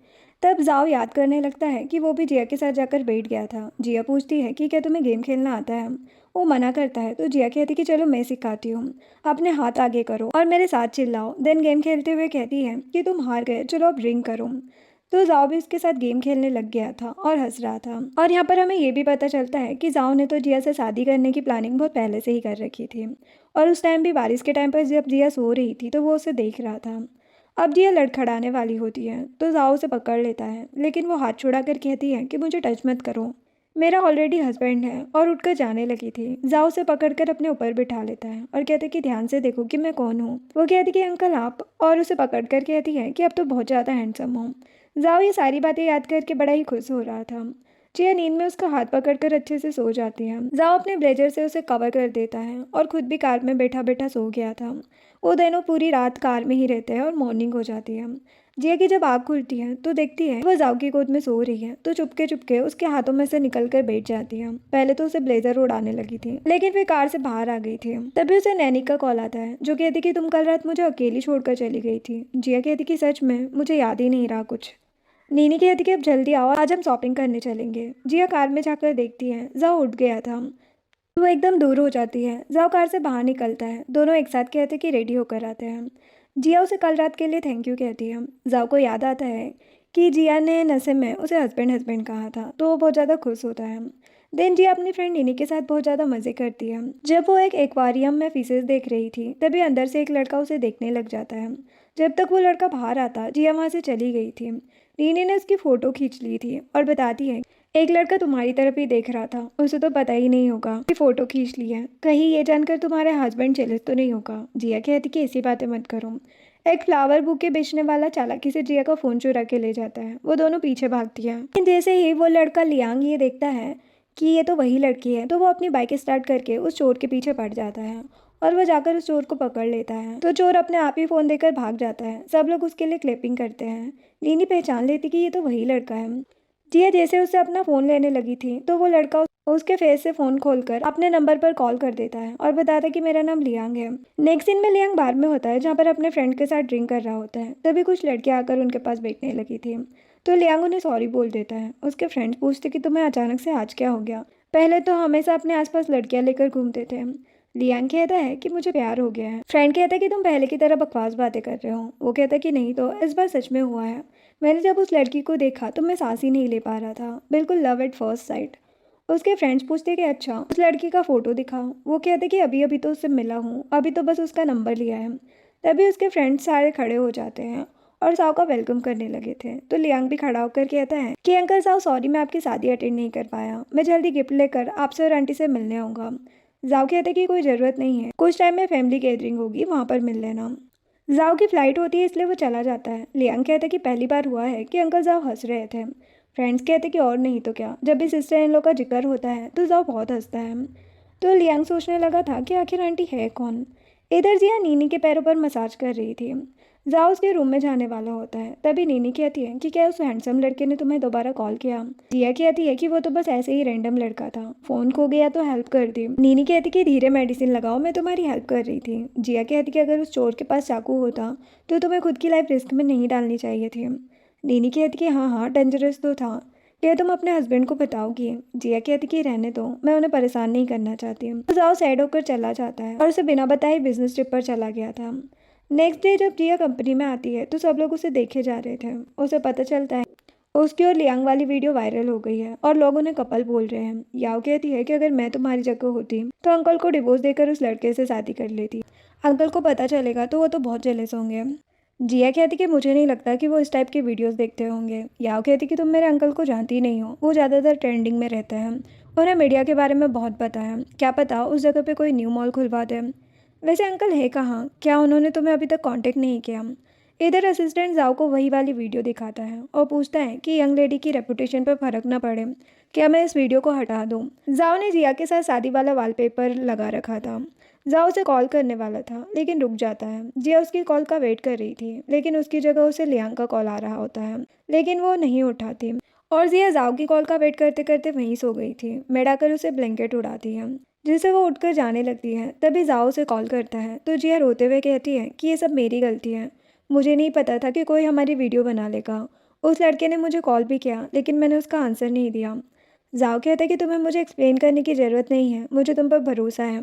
A: तब जाओ याद करने लगता है कि वो भी जिया के साथ जाकर बैठ गया था। जिया पूछती है कि क्या तुम्हें गेम खेलना आता है। वो मना करता है तो जिया कहती कि चलो मैं सिखाती हूँ, अपने हाथ आगे करो और मेरे साथ चिल्लाओ। देन गेम खेलते हुए कहती है कि तुम हार गए, चलो अब ड्रिंक करो। तो जाओ भी उसके साथ गेम खेलने लग गया था और हंस रहा था। और यहाँ पर हमें ये भी पता चलता है कि जाओ ने तो जिया से शादी करने की प्लानिंग बहुत पहले से ही कर रखी थी, और उस टाइम भी बारिश के टाइम पर जब जिया सो रही थी तो वो उसे देख रहा था। अब जिया लड़खड़ाने वाली होती है तो जाओ उसे पकड़ लेता है, लेकिन वो हाथ छुड़ा कर कहती है कि मुझे टच मत करो, मेरा ऑलरेडी हस्बैंड है, और उठकर जाने लगी थी। जाओ उसे पकड़कर अपने ऊपर बिठा लेता है और कहते कि ध्यान से देखो कि मैं कौन हूँ। वो कहती कि अंकल आप, और उसे पकड़कर कहती है कि अब तो बहुत ज़्यादा हैंडसम हो। जाओ ये सारी बातें याद करके बड़ा ही खुश हो रहा था। जिया नींद में उसका हाथ पकड़कर अच्छे से सो जाती है। जाओ अपने ब्लेजर से उसे कवर कर देता है और खुद भी कार में बैठा बैठा सो गया था। वो दोनों पूरी रात कार में ही रहते हैं और मॉर्निंग हो जाती है। जिया की जब आँख खुलती है तो देखती है वह जाओ की गोद में सो रही है, तो चुपके चुपके उसके हाथों में से निकल कर बैठ जाती है। पहले तो उसे ब्लेजर उड़ाने लगी थी, लेकिन फिर कार से बाहर आ गई थी। तभी उसे नैनी का कॉल आता है जो कहती कि तुम कल रात मुझे अकेली छोड़कर चली गई थी। जिया कहती कि सच में मुझे याद ही नहीं रहा कुछ। नीनी कहती कि अब जल्दी आओ, आज हम शॉपिंग करने चलेंगे। जिया कार में जाकर देखती है जाओ उठ गया था। वो एकदम दूर हो जाती है। जाओ कार से बाहर निकलता है। दोनों एक साथ कहते कि रेडी होकर आते हैं। जिया उसे कल रात के लिए थैंक यू कहती है। जाओ को याद आता है कि जिया ने नशे में उसे हस्बैंड हस्बैंड कहा था, तो वो बहुत ज़्यादा खुश होता है। देन जिया अपनी फ्रेंड नीनी के साथ बहुत ज़्यादा मज़े करती है। जब वो एक एक्वारियम में फिशेस देख रही थी तभी अंदर से एक लड़का उसे देखने लग जाता है। जब तक वो लड़का बाहर आता जिया वहाँ से चली गई थी। नीनी ने उसकी फ़ोटो खींच ली थी और बताती है एक लड़का तुम्हारी तरफ ही देख रहा था, उसे तो पता ही नहीं होगा कि फ़ोटो खींच ली है, कहीं ये जानकर तुम्हारा हस्बैंड जेलस तो नहीं होगा। जिया कहती कि ऐसी बातें मत करो। एक फ्लावर बुके बेचने वाला चालाकी से जिया का फ़ोन चुरा के ले जाता है। वो दोनों पीछे भागती है। लेकिन जैसे ही वो लड़का लियांग ये देखता है कि ये तो वही लड़की है, तो वो अपनी बाइक स्टार्ट करके उस चोर के पीछे पड़ जाता है और वह जाकर उस चोर को पकड़ लेता है। तो चोर अपने आप ही फ़ोन देकर भाग जाता है। सब लोग उसके लिए क्लैपिंग करते हैं। नीनी पहचान लेती कि ये तो वही लड़का है। जिया जैसे उससे अपना फ़ोन लेने लगी थी तो वो लड़का उसके फेस से फ़ोन खोलकर अपने नंबर पर कॉल कर देता है और बताता है कि मेरा नाम लियांग है। नेक्स्ट सीन में लियांग बार में होता है जहाँ पर अपने फ्रेंड के साथ ड्रिंक कर रहा होता है। तभी कुछ लड़कियाँ आकर उनके पास बैठने लगी थी, तो लियांग उन्हें सॉरी बोल देता है। उसके फ्रेंड्स पूछते कि तुम्हें अचानक से आज क्या हो गया, पहले तो हमेशा अपने आसपास लड़कियाँ लेकर घूमते थे, लियांग कहता है कि मुझे प्यार हो गया है। फ्रेंड कहता है कि तुम पहले की तरह बकवास बातें कर रहे हो। वो कहता है कि नहीं तो इस बार सच में हुआ है। मैंने जब उस लड़की को देखा तो मैं सांस ही नहीं ले पा रहा था, बिल्कुल लव एट फर्स्ट साइट। उसके फ्रेंड्स पूछते कि अच्छा उस लड़की का फोटो दिखाओ। वो कहते कि अभी अभी तो उससे मिला हूँ, अभी तो बस उसका नंबर लिया है। तभी उसके फ्रेंड्स सारे खड़े हो जाते हैं और साव का वेलकम करने लगे थे। तो लियांग भी खड़ा होकर कहता है कि अंकल साव सॉरी, मैं आपकी शादी अटेंड नहीं कर पाया। मैं जल्दी गिफ्ट लेकर आपसे और आंटी से मिलने आऊँगा। जाओ कहते कि कोई ज़रूरत नहीं है, कुछ टाइम में फैमिली गैदरिंग होगी, वहाँ पर मिल लेना। जाओ की फ्लाइट होती है इसलिए वो चला जाता है। लियांग कहते कि पहली बार हुआ है कि अंकल जाओ हंस रहे थे। फ्रेंड्स कहते कि और नहीं तो क्या, जब भी सिस्टर इन लोग का जिक्र होता है तो जाओ बहुत हंसता है। तो लियांग सोचने लगा था कि आखिर आंटी है कौन। इधर जिया नीनी के पैरों पर मसाज कर रही थी। जाओ उसके रूम में जाने वाला होता है, तभी नीनी कहती है कि क्या उस हैंडसम लड़के ने तुम्हें दोबारा कॉल किया। जिया कहती है कि वो तो बस ऐसे ही रैंडम लड़का था, फोन खो गया तो हेल्प कर दी। नीनी कहती कि धीरे मेडिसिन लगाओ, मैं तुम्हारी हेल्प कर रही थी। जिया कहती कि अगर उस चोर के पास चाकू होता तो तुम्हें खुद की लाइफ रिस्क में नहीं डालनी चाहिए थी। नीनी कहती कि हाँ हाँ डेंजरस तो था, क्या तुम अपने हस्बैंड को बताओगी। जिया कहती कि रहने दो, मैं उन्हें परेशान नहीं करना चाहती। तो जाओ सैड होकर चला जाता है और उसे बिना बताए बिजनेस ट्रिप पर चला गया था। नेक्स्ट डे जब जिया कंपनी में आती है तो सब लोग उसे देखे जा रहे थे। उसे पता चलता है उसकी और लियांग वाली वीडियो वायरल हो गई है और लोग उन्हें कपल बोल रहे हैं। याओ कहती है कि अगर मैं तुम्हारी जगह होती तो अंकल को डिवोर्स देकर उस लड़के से शादी कर लेती। अंकल को पता चलेगा तो वो तो बहुत जेलस होंगे। जिया कहती कि मुझे नहीं लगता कि वो इस टाइप के वीडियोस देखते होंगे। याओ कहती कि तुम मेरे अंकल को जानती नहीं हो, वो ज़्यादातर ट्रेंडिंग में रहता है, उन्हें मीडिया के बारे में बहुत पता है, क्या पता उस जगह पे कोई न्यू मॉल खुलवा दे। वैसे अंकल है कहाँ, क्या उन्होंने तुम्हें अभी तक कांटेक्ट नहीं किया। इधर असिस्टेंट जाओ को वही वाली वीडियो दिखाता है और पूछता है कि यंग लेडी की रेपुटेशन पर फर्क ना पड़े, क्या मैं इस वीडियो को हटा दूँ। जाओ ने जिया के साथ शादी वाला वॉलपेपर लगा रखा था। जाओ उसे कॉल करने वाला था लेकिन रुक जाता है। जिया उसकी कॉल का वेट कर रही थी लेकिन उसकी जगह उसे लियांग का कॉल आ रहा होता है, लेकिन वो नहीं उठाती और जिया जाओ की कॉल का वेट करते करते वहीं सो गई थी। मेड आकर उसे ब्लैंकेट उड़ाती है जिससे वो उठकर जाने लगती है। तभी जाओ उसे कॉल करता है तो जिया रोते हुए कहती है कि ये सब मेरी गलती है, मुझे नहीं पता था कि कोई हमारी वीडियो बना लेगा। उस लड़के ने मुझे कॉल भी किया लेकिन मैंने उसका आंसर नहीं दिया। जाओ कहता है कि तुम्हें मुझे एक्सप्लेन करने की ज़रूरत नहीं है, मुझे तुम पर भरोसा है।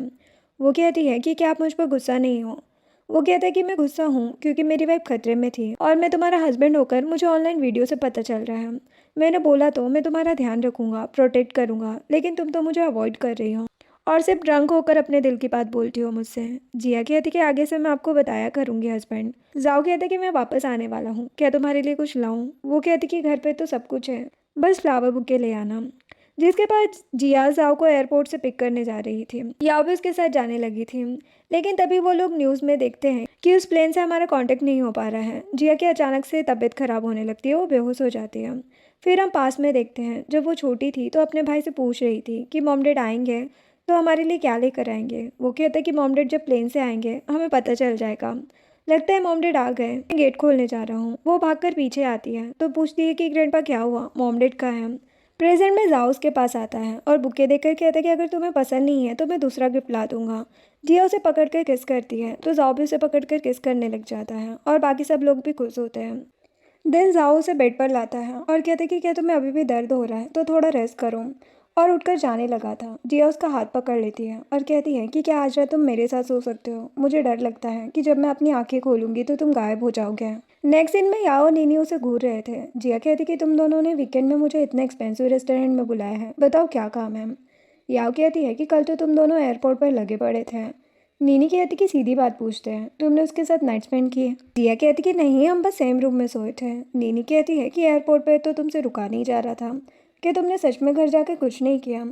A: वो कहती है कि क्या आप मुझ पर गुस्सा नहीं हो। वो कहता है कि मैं गुस्सा हूँ क्योंकि मेरी वाइफ खतरे में थी और मैं तुम्हारा हस्बैंड होकर मुझे ऑनलाइन वीडियो से पता चल रहा है। मैंने बोला तो मैं तुम्हारा ध्यान रखूंगा, प्रोटेक्ट करूंगा, लेकिन तुम तो मुझे अवॉइड कर रही हो और सिर्फ ड्रंक होकर अपने दिल की बात बोलती हो मुझसे। जिया कहती कि आगे से मैं आपको बताया करूंगी हस्बैंड। जाओ कहते कि मैं वापस आने वाला हूँ, क्या तुम्हारे लिए कुछ लाऊं। वो कहती कि घर पे तो सब कुछ है, बस फ्लावर बुके ले आना। जिसके बाद जिया जाओ को एयरपोर्ट से पिक करने जा रही थी। याओ भी उसके साथ जाने लगी थी लेकिन तभी वो लोग न्यूज़ में देखते हैं कि उस प्लेन से हमारा कांटेक्ट नहीं हो पा रहा है। जिया की अचानक से तबीयत खराब होने लगती है, वो बेहोश हो जाती है। फिर हम पास में देखते हैं जब वो छोटी थी तो अपने भाई से पूछ रही थी कि मॉम डैड आएंगे तो हमारे लिए क्या लेकर आएंगे। वो कहते हैं कि मॉम डैड जब प्लेन से आएंगे हमें पता चल जाएगा। लगता है मॉम डैड आ गए, मैं गेट खोलने जा रहा हूँ। वो भागकर पीछे आती है तो पूछती है कि ग्रैंडपा क्या हुआ, मॉम डैड कहाँ है। प्रेजेंट में जाओ उसके पास आता है और बुके देकर कहता है कि अगर तुम्हें पसंद नहीं है तो मैं दूसरा गिफ्ट ला दूंगा। जिया उसे पकड़कर किस करती है तो जाओ भी उसे पकड़कर किस करने लग जाता है और बाकी सब लोग भी खुश होते हैं। देन जाओ उसे बेड पर लाता है और कहता है कि क्या तुम्हें अभी भी दर्द हो रहा है तो थोड़ा रेस्ट करो, और उठकर जाने लगा था। जिया उसका हाथ पकड़ लेती है और कहती है कि क्या आज रात तुम मेरे साथ सो सकते हो, मुझे डर लगता है कि जब मैं अपनी आंखें खोलूंगी तो तुम गायब हो जाओगे। नेक्स्ट दिन में याओ और नीनी उसे घूर रहे थे। जिया कहती कि तुम दोनों ने वीकेंड में मुझे इतने एक्सपेंसिव रेस्टोरेंट में बुलाया है, बताओ क्या काम है। याओ कहती है कि कल तो तुम दोनों एयरपोर्ट पर लगे पड़े थे। नीनी कहती कि सीधी बात पूछते हैं, तुमने उसके साथ नाइट स्पेंड किए। जिया कहती कि नहीं, हम बस सेम रूम में सोए थे। नीनी कहती है कि एयरपोर्ट पर तो तुमसे रुका नहीं जा रहा था, कि तुमने सच में घर जाकर कुछ नहीं किया।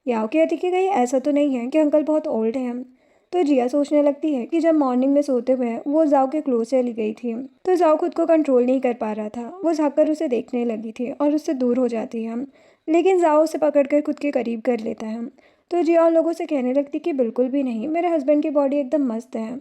A: याओ कहती कि कहीं ऐसा तो नहीं है कि अंकल बहुत ओल्ड हैं। तो जिया सोचने लगती है कि जब मॉर्निंग में सोते हुए वो जाओ के क्लोज चली गई थी तो जाओ खुद को कंट्रोल नहीं कर पा रहा था। वो झाँककर उसे देखने लगी थी और उससे दूर हो जाती है, लेकिन जाओ उसे पकड़कर खुद के करीब कर लेता है। तो जिया उन लोगों से कहने लगती कि बिल्कुल भी नहीं, मेरे हस्बैंड की बॉडी एकदम मस्त है,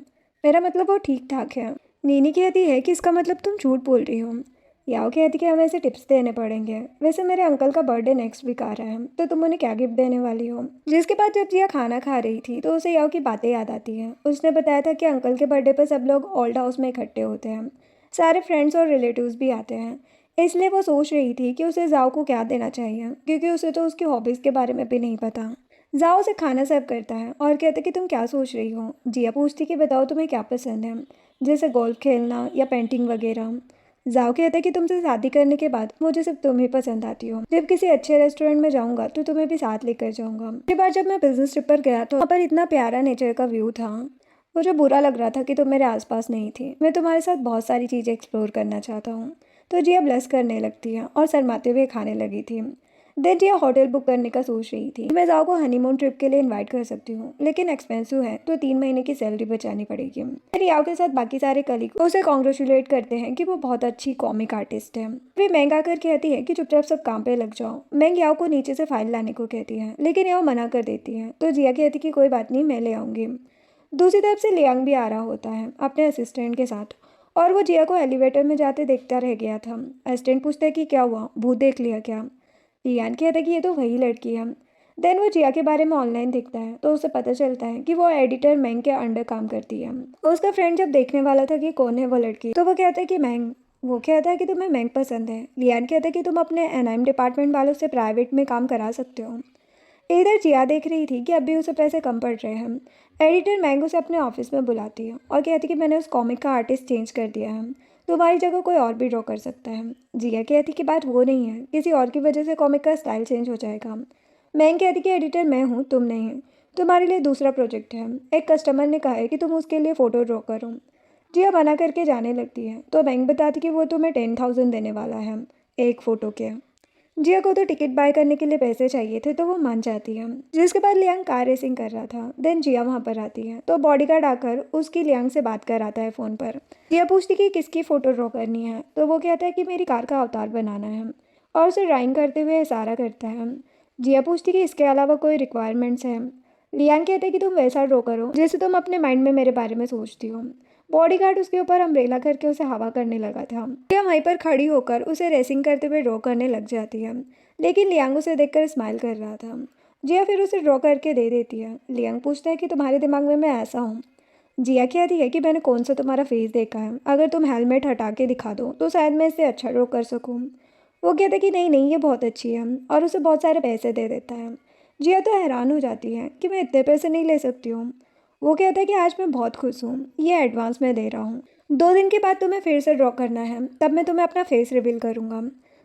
A: मेरा मतलब वो ठीक ठाक है। नीनी कहती है कि इसका मतलब तुम झूठ बोल रही हो। याओ कहती कि हमें ऐसे टिप्स देने पड़ेंगे। वैसे मेरे अंकल का बर्थडे नेक्स्ट वीक आ रहा है तो तुम उन्हें क्या गिफ्ट देने वाली हो। जिसके बाद जब जिया खाना खा रही थी तो उसे याओ की बातें याद आती हैं। उसने बताया था कि अंकल के बर्थडे पर सब लोग ओल्ड हाउस में इकट्ठे होते हैं, सारे फ्रेंड्स और रिलेटिव्स भी आते हैं, इसलिए वो सोच रही थी कि उसे जाओ को क्या देना चाहिए क्योंकि उसे तो उसकी हॉबीज़ के बारे में भी नहीं पता। जाओ उसे खाना सर्व करता है और कहता है कि तुम क्या सोच रही हो। जिया पूछती कि बताओ तुम्हें क्या पसंद है, जैसे गोल्फ खेलना या पेंटिंग वगैरह। जाओ कहता है कि तुमसे शादी करने के बाद मुझे सिर्फ तुम ही पसंद आती हो। जब किसी अच्छे रेस्टोरेंट में जाऊंगा तो तुम्हें भी साथ लेकर जाऊंगा। एक बार जब मैं बिजनेस ट्रिप पर गया तो वहाँ पर इतना प्यारा नेचर का व्यू था, मुझे बुरा लग रहा था कि तुम मेरे आसपास नहीं थी। मैं तुम्हारे साथ बहुत सारी चीज़ें एक्सप्लोर करना चाहता हूँ। तो जिया ब्लश करने लगती है और शर्माते हुए खाने लगी थी। देन जिया होटल बुक करने का सोच रही थी। मैं जाओ को हनीमून ट्रिप के लिए इनवाइट कर सकती हूँ, लेकिन एक्सपेंसिव है तो 3 महीने की सैलरी बचानी पड़ेगी। फिर याओ के साथ बाकी सारे कलीग उसे कॉन्ग्रेचुलेट करते हैं कि वो बहुत अच्छी कॉमिक आर्टिस्ट है। वे मैंग आकर कहती है कि चुपचाप सब काम पे लग जाओ। मैंग याओ को नीचे से फाइल लाने को कहती है, लेकिन याओ मना कर देती है। तो जिया कहती कि कोई बात नहीं, मैं ले आऊंगी। दूसरी तरफ से लियांग भी आ रहा होता है अपने असिस्टेंट के साथ, और वो जिया को एलिवेटर में जाते देखता रह गया था। असिस्टेंट पूछता है कि क्या हुआ, भूत देख लिया क्या। लियान कहता है कि ये तो वही लड़की है। देन वो जिया के बारे में ऑनलाइन देखता है तो उसे पता चलता है कि वो एडिटर मैंग के अंडर काम करती है। उसका फ्रेंड जब देखने वाला था कि कौन है वो लड़की, तो वो कहता है कि मैंग। वो कहता है कि तुम्हें मैंग पसंद है। लियान कहता है कि तुम अपने एनआईएम डिपार्टमेंट वालों से प्राइवेट में काम करा सकते हो। इधर जिया देख रही थी कि अभी उसे पैसे कम पड़ रहे हैं। एडिटर मैंग उसे अपने ऑफिस में बुलाती है और कहती है कि मैंने उस कॉमिक का आर्टिस्ट चेंज कर दिया है, तुम्हारी जगह कोई और भी ड्रॉ कर सकता है। जिया कहती कि बात वो नहीं है, किसी और की वजह से कॉमिक का स्टाइल चेंज हो जाएगा। मैंग कहती कि एडिटर मैं हूँ, तुम नहीं। तुम्हारे लिए दूसरा प्रोजेक्ट है, एक कस्टमर ने कहा है कि तुम उसके लिए फ़ोटो ड्रॉ करो। जिया मना करके जाने लगती है तो मैंग बताती कि वो तुम्हें 10,000 देने वाला है एक फ़ोटो के। जिया को तो टिकट बाय करने के लिए पैसे चाहिए थे तो वो मान जाती है। जिसके बाद लियांग कार रेसिंग कर रहा था। देन जिया वहाँ पर आती है तो बॉडीगार्ड आकर उसकी लियांग से बात कराता है फ़ोन पर। जिया पूछती कि किसकी फ़ोटो ड्रॉ करनी है, तो वो कहता है कि मेरी कार का अवतार बनाना है और उसे ड्राइंग करते हुए इशारा करता है। जिया पूछती कि इसके अलावा कोई रिक्वायरमेंट्स हैं। लियांग कहते हैं कि तुम वैसा ड्रॉ करो जैसे तुम अपने माइंड में मेरे बारे में सोचती हो। बॉडीगार्ड उसके ऊपर अम्ब्रेला करके उसे हवा करने लगा था। जिया वहीं पर खड़ी होकर उसे रेसिंग करते हुए ड्रॉ करने लग जाती है, लेकिन लियांग उसे देखकर स्माइल कर रहा था। जिया फिर उसे ड्रॉ करके दे देती है। लियांग पूछता है कि तुम्हारे दिमाग में मैं ऐसा हूँ। जिया कहती है कि मैंने कौन सा तुम्हारा फेस देखा है, अगर तुम हेलमेट हटा के दिखा दो तो शायद मैं इससे अच्छा ड्रॉ कर सकूँ। वो कहता है कि नहीं नहीं, ये बहुत अच्छी है, और उसे बहुत सारे पैसे दे देता है। जिया तो हैरान हो जाती है कि मैं इतने पैसे नहीं ले सकती हूँ। वो कहता है कि आज मैं बहुत खुश हूँ, ये एडवांस में दे रहा हूँ। 2 दिन के बाद तुम्हें फिर से ड्रॉ करना है, तब मैं तुम्हें अपना फेस रिवील करूँगा।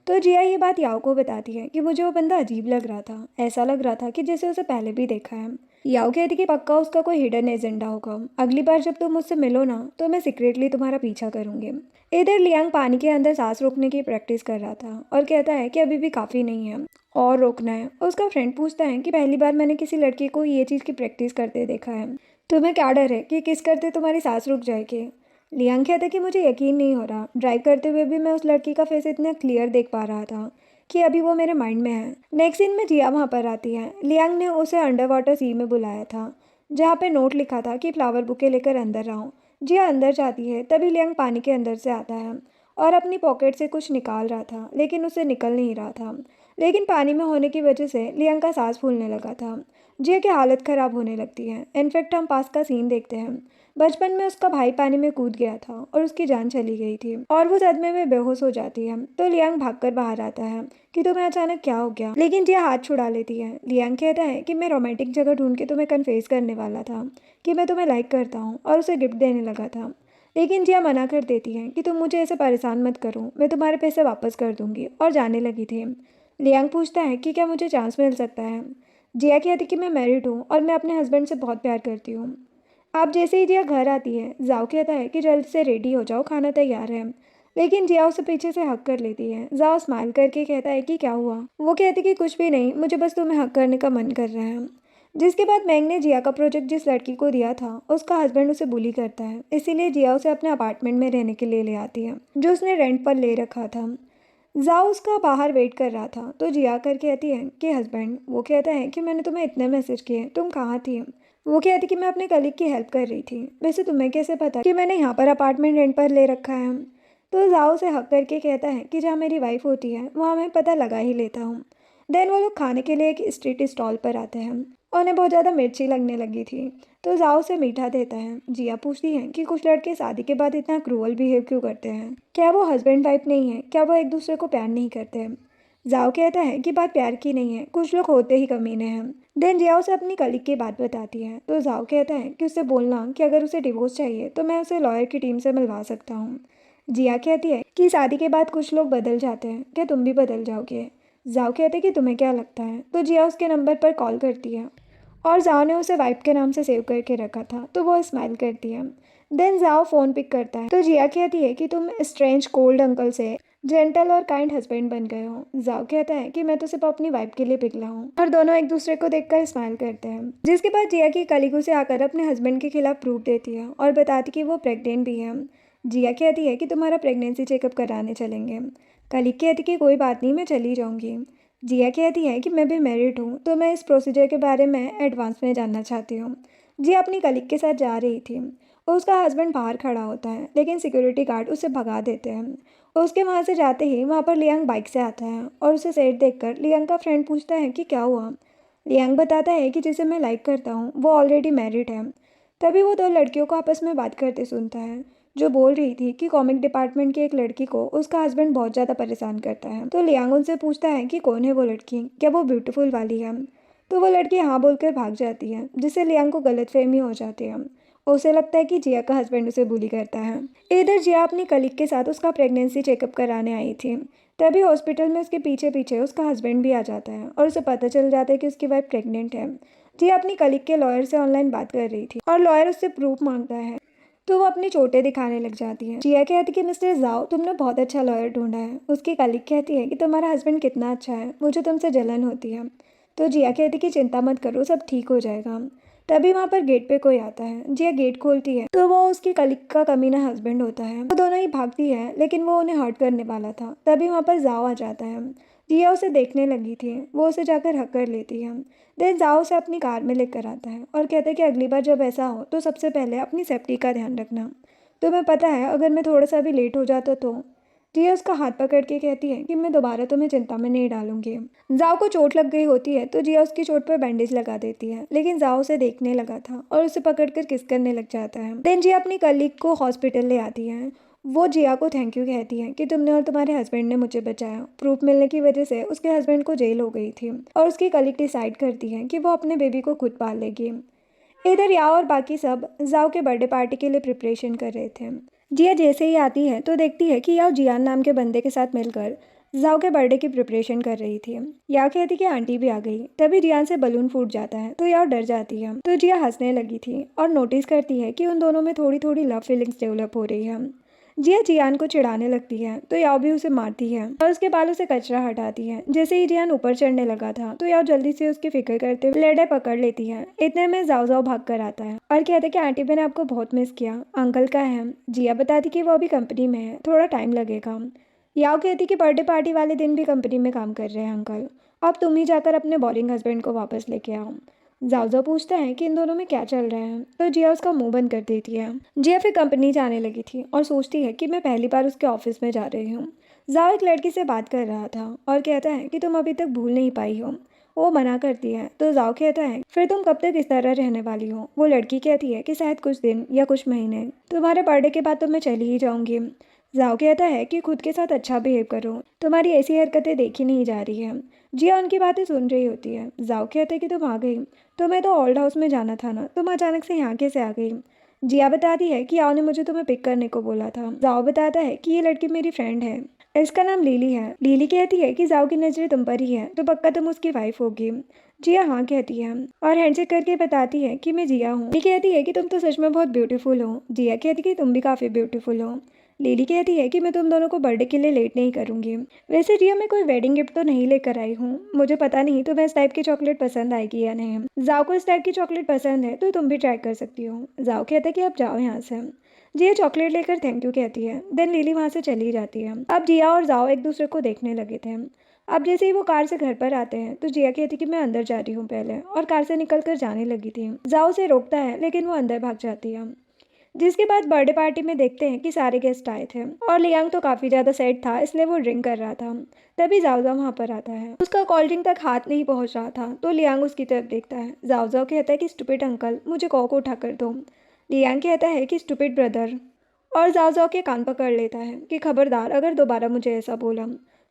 A: तो जिया ये बात याओ को बताती है कि मुझे वो बंदा अजीब लग रहा था, ऐसा लग रहा था कि जैसे उसे पहले भी देखा है। याओ कहती कि पक्का उसका कोई हिडन एजेंडा होगा, अगली बार जब तुम मुझसे मिलो ना तो मैं सीक्रेटली तुम्हारा पीछा करूंगी। इधर लियांग पानी के अंदर सांस रोकने की प्रैक्टिस कर रहा था और कहता है कि अभी भी काफ़ी नहीं है और रोकना है। उसका फ्रेंड पूछता है कि पहली बार मैंने किसी लड़की को ये चीज़ की प्रैक्टिस करते देखा है, तुम्हें क्या डर है कि किस करते तुम्हारी सांस रुक जाएगी। लियांग कहता कि मुझे यकीन नहीं हो रहा, ड्राइव करते हुए भी मैं उस लड़की का फेस इतना क्लियर देख पा रहा था कि अभी वो मेरे माइंड में है। नेक्स्ट सीन में जिया वहाँ पर आती है। लियांग ने उसे अंडर वाटर सी में बुलाया था जहाँ पे नोट लिखा था कि फ्लावर बुके लेकर अंदर आओ। जिया अंदर जाती है तभी लियांग पानी के अंदर से आता है और अपनी पॉकेट से कुछ निकाल रहा था, लेकिन उसे निकल नहीं रहा था। लेकिन पानी में होने की वजह से लियांग का सांस फूलने लगा था। जिया की हालत ख़राब होने लगती है। इनफैक्ट हम पास का सीन देखते हैं, बचपन में उसका भाई पानी में कूद गया था और उसकी जान चली गई थी और वो सदमे में बेहोश हो जाती है। तो लियांग भागकर बाहर आता है कि तुम्हें अचानक क्या हो गया, लेकिन जिया हाथ छुड़ा लेती है। लियांग कहता है कि मैं रोमांटिक जगह ढूंढ के तुम्हें कन्फेस करने वाला था कि मैं तुम्हें लाइक करता हूँ और उसे गिफ्ट देने लगा था, लेकिन जिया मना कर देती है कि तुम मुझे ऐसे परेशान मत करो, मैं तुम्हारे पैसे वापस कर दूंगी, और जाने लगी थी। लियांग पूछता है कि क्या मुझे चांस मिल सकता है। जिया कहती कि मैं मैरिड हूँ और मैं अपने हस्बैंड से बहुत प्यार करती हूँ। आप जैसे ही जिया घर आती है, जाओ कहता है कि जल्द से रेडी हो जाओ, खाना तैयार है, लेकिन जिया उसे पीछे से हक कर लेती है। जाओ स्माइल करके कहता है कि क्या हुआ। वो कहती कि कुछ भी नहीं, मुझे बस तुम्हें हक करने का मन कर रहा है। जिसके बाद मैंग ने जिया का प्रोजेक्ट जिस लड़की को दिया था उसका हस्बैंड उसे बुली करता है, इसीलिए जिया उसे अपने अपार्टमेंट में रहने के लिए ले आती है जो उसने रेंट पर ले रखा था। जाओ उसका बाहर वेट कर रहा था तो जिया कर कहती है कि हस्बैंड। वो कहता है कि मैंने तुम्हें इतने मैसेज किए, तुम कहाँ थी। वो कहती कि मैं अपने कलीग की हेल्प कर रही थी। वैसे तुम्हें कैसे पता कि मैंने यहाँ पर अपार्टमेंट रेंट पर ले रखा है। तो जाओ से हक करके कहता है कि जहाँ मेरी वाइफ होती है वहाँ मैं पता लगा ही लेता हूँ। देन वो लोग खाने के लिए एक स्ट्रीट स्टॉल पर आते हैं। उन्हें बहुत ज़्यादा मिर्ची लगने लगी थी तो जाओ से मीठा देता है। जिया पूछती है कि कुछ लड़के शादी के बाद इतना क्रूअल बिहेव क्यों करते हैं, क्या वो हस्बैंड वाइफ नहीं है, क्या वो एक दूसरे को प्यार नहीं करते हैं। जाओ कहता है कि बात प्यार की नहीं है, कुछ लोग होते ही कमीने हैं। देन जिया उसे अपनी कलीग की बात बताती है तो जाओ कहता है कि उससे बोलना कि अगर उसे डिवोर्स चाहिए तो मैं उसे लॉयर की टीम से मिलवा सकता हूँ। जिया कहती है कि शादी के बाद कुछ लोग बदल जाते हैं, क्या तुम भी बदल जाओगे? जाओ कहते हैं कि तुम्हें क्या लगता है? तो जिया उसके नंबर पर कॉल करती है और जाओ ने उसे वाइफ के नाम से सेव करके रखा था तो वो स्माइल करती है। देन जाओ फ़ोन पिक करता है तो जिया कहती है कि तुम स्ट्रेंज कोल्ड अंकल से जेंटल और काइंड हस्बैंड बन गए हो। जाओ कहता है कि मैं तो सिर्फ अपनी वाइफ के लिए पिघला हूँ और दोनों एक दूसरे को देखकर स्माइल करते हैं। जिसके बाद जिया की कलीग उसे आकर अपने हस्बैंड के खिलाफ प्रूफ देती है और बताती कि वो प्रेग्नेंट भी है। जिया कहती है कि तुम्हारा प्रेगनेंसी चेकअप कराने चलेंगे। कलीग कहती कि कोई बात नहीं, मैं चली जाऊँगी। जिया कहती है कि मैं भी मैरिड हूँ तो मैं इस प्रोसीजर के बारे में एडवांस में जानना चाहती हूँ। जिया अपनी कलीग के साथ जा रही थी और उसका हस्बैंड बाहर खड़ा होता है लेकिन सिक्योरिटी गार्ड उसे भगा देते हैं। उसके वहाँ से जाते ही वहाँ पर लियांग बाइक से आता है और उसे सेट देखकर लियांग का फ्रेंड पूछता है कि क्या हुआ। लियांग बताता है कि जिसे मैं लाइक करता हूँ वो ऑलरेडी मैरिड है। तभी वो दो लड़कियों को आपस में बात करते सुनता है जो बोल रही थी कि कॉमिक डिपार्टमेंट की एक लड़की को उसका हस्बैंड बहुत ज़्यादा परेशान करता है। तो लियांग उनसे पूछता है कि कौन है वो लड़की, क्या वो ब्यूटीफुल वाली है? तो वो लड़की हाँ बोलकर भाग जाती है जिससे लियांग को गलतफहमी हो जाती है। उसे लगता है कि जिया का हस्बैंड उसे बुली करता है। इधर जिया अपनी कलीग के साथ उसका प्रेगनेंसी चेकअप कराने आई थी। तभी हॉस्पिटल में उसके पीछे पीछे उसका हस्बैंड भी आ जाता है और उसे पता चल जाता है कि उसकी वाइफ प्रेग्नेंट है। जिया अपनी कलीग के लॉयर से ऑनलाइन बात कर रही थी और लॉयर उससे प्रूफ मांगता है तो वो अपनी चोटें दिखाने लग जाती है। जिया कहती है कि मिस्टर जाओ तुमने बहुत अच्छा लॉयर ढूंढा है। उसकी कलीग कहती है कि तुम्हारा हस्बैंड कितना अच्छा है, मुझे तुमसे जलन होती है। तो जिया कहती कि चिंता मत करो, सब ठीक हो जाएगा। तभी वहाँ पर गेट पे कोई आता है। जिया गेट खोलती है तो वो उसकी कलीग का कमीना हस्बैंड होता है। वो दोनों ही भागती है लेकिन वो उन्हें हर्ट करने वाला था। तभी वहाँ पर जाओ आ जाता है। जिया उसे देखने लगी थी, वो उसे जाकर हक कर लेती है। देन जाओ उसे अपनी कार में लेकर आता है और कहता है कि अगली बार जब ऐसा हो तो सबसे पहले अपनी सेफ्टी का ध्यान रखना। तुम्हें पता है अगर मैं थोड़ा सा भी लेट हो जाता तो। जिया उसका हाथ पकड़ के कहती है कि मैं दोबारा तुम्हें चिंता में नहीं डालूंगी। जाओ को चोट लग गई होती है तो जिया उसकी चोट पर बैंडेज लगा देती है लेकिन जाओ उसे देखने लगा था और उसे पकड़कर किस करने लग जाता है। देन जिया अपनी कलीग को हॉस्पिटल ले आती है। वो जिया को थैंक यू कहती है कि तुमने और तुम्हारे हस्बैंड ने मुझे बचाया। प्रूफ मिलने की वजह से उसके हस्बैंड को जेल हो गई थी और उसकी कलीग डिसाइड करती है कि वो अपने बेबी को खुद पाल लेगी। इधर याओ और बाकी सब जाओ के बर्थडे पार्टी के लिए प्रिपरेशन कर रहे थे। जिया जैसे ही आती है तो देखती है कि याओ जियान नाम के बंदे के साथ मिलकर जाओ के बर्थडे की प्रिपरेशन कर रही थी। याओ कहती कि आंटी भी आ गई। तभी जियान से बलून फूट जाता है तो याओ डर जाती है तो जिया हंसने लगी थी और नोटिस करती है कि उन दोनों में थोड़ी थोड़ी लव फीलिंग्स डेवलप हो रही है। जिया जियान को चिढ़ाने लगती है तो याओ भी उसे मारती है और उसके बालों से कचरा हटाती है। जैसे ही जियान ऊपर चढ़ने लगा था तो याओ जल्दी से उसकी फिक्र करते हुए लेडर पकड़ लेती है। इतने में जाओ जाओ भाग कर आता है और कहते कि आंटी मैंने आपको बहुत मिस किया। अंकल का है? जिया बताती कि वो अभी कंपनी में है, थोड़ा टाइम लगेगा। याओ कहती कि बर्थडे पार्टी वाले दिन भी कंपनी में काम कर रहे हैं अंकल, अब तुम ही जाकर अपने बोरिंग हस्बैंड को वापस लेके आओ। जाओ पूछता है कि इन दोनों में क्या चल रहा है तो जिया उसका मुंह बंद कर देती है। जिया फिर कंपनी जाने लगी थी और सोचती है कि मैं पहली बार उसके ऑफिस में जा रही हूँ। जाओ एक लड़की से बात कर रहा था और कहता है कि तुम अभी तक भूल नहीं पाई हो। वो मना करती है तो जाओ कहता है फिर तुम कब तक इस तरह रहने वाली हो? वो लड़की कहती है कि शायद कुछ दिन या कुछ महीने, तुम्हारे बर्थडे के बाद तो मैं चली ही जाऊंगी। जाओ कहता है कि खुद के साथ अच्छा बिहेव करो, तुम्हारी ऐसी हरकतें देखी नहीं जा रही है। जिया उनकी बातें सुन रही होती है। जाओ कहता है कि तुम आ गई, तुम्हें तो ओल्ड हाउस में जाना था ना, तुम अचानक से यहाँ कैसे आ गई? जिया बताती है कि याओ ने मुझे तुम्हें पिक करने को बोला था। जाओ बताता है कि ये लड़की मेरी फ्रेंड है, इसका नाम लिली है। लिली कहती है कि जाओ की नजरें तुम पर ही है तो पक्का तुम उसकी वाइफ होगी। जिया हाँ कहती है और हैंडशेक करके बताती है कि मैं जिया हूँ। लिली कहती है कि तुम तो सच में बहुत ब्यूटीफुल हो। जिया कहती है कि तुम भी काफ़ी ब्यूटीफुल हो। लिली कहती है कि मैं तुम दोनों को बर्थडे के लिए लेट नहीं करूंगी। वैसे जिया मैं कोई वेडिंग गिफ्ट तो नहीं लेकर आई हूँ, मुझे पता नहीं तुम्हें इस टाइप की चॉकलेट पसंद आएगी या नहीं। जाओ को इस टाइप की चॉकलेट पसंद है तो तुम भी ट्राई कर सकती हो। जाओ कहता है कि अब जाओ यहाँ से। जिया चॉकलेट लेकर थैंक यू कहती है। देन लिली वहाँ से चली जाती है। अब जिया और जाओ एक दूसरे को देखने लगे थे। अब जैसे ही वो कार से घर पर आते हैं तो जिया कहती कि मैं अंदर जा रही हूँ पहले, और कार से निकल कर जाने लगी थी। जाओ से रोकता है लेकिन वो अंदर भाग जाती है। जिसके बाद बर्थडे पार्टी में देखते हैं कि सारे गेस्ट आए थे और लियांग तो काफ़ी ज़्यादा सैड था इसलिए वो ड्रिंक कर रहा था। तभी जाओ वहाँ पर आता है। उसका कोल्ड ड्रिंक तक हाथ नहीं पहुँच रहा था तो लियांग उसकी तरफ देखता है। जाओ कहता है कि स्टूपिड अंकल मुझे कॉक उठा कर दो। लियांग कहता है कि स्टूपिड ब्रदर, और जाओ के कान पकड़ लेता है कि खबरदार अगर दोबारा मुझे ऐसा बोला।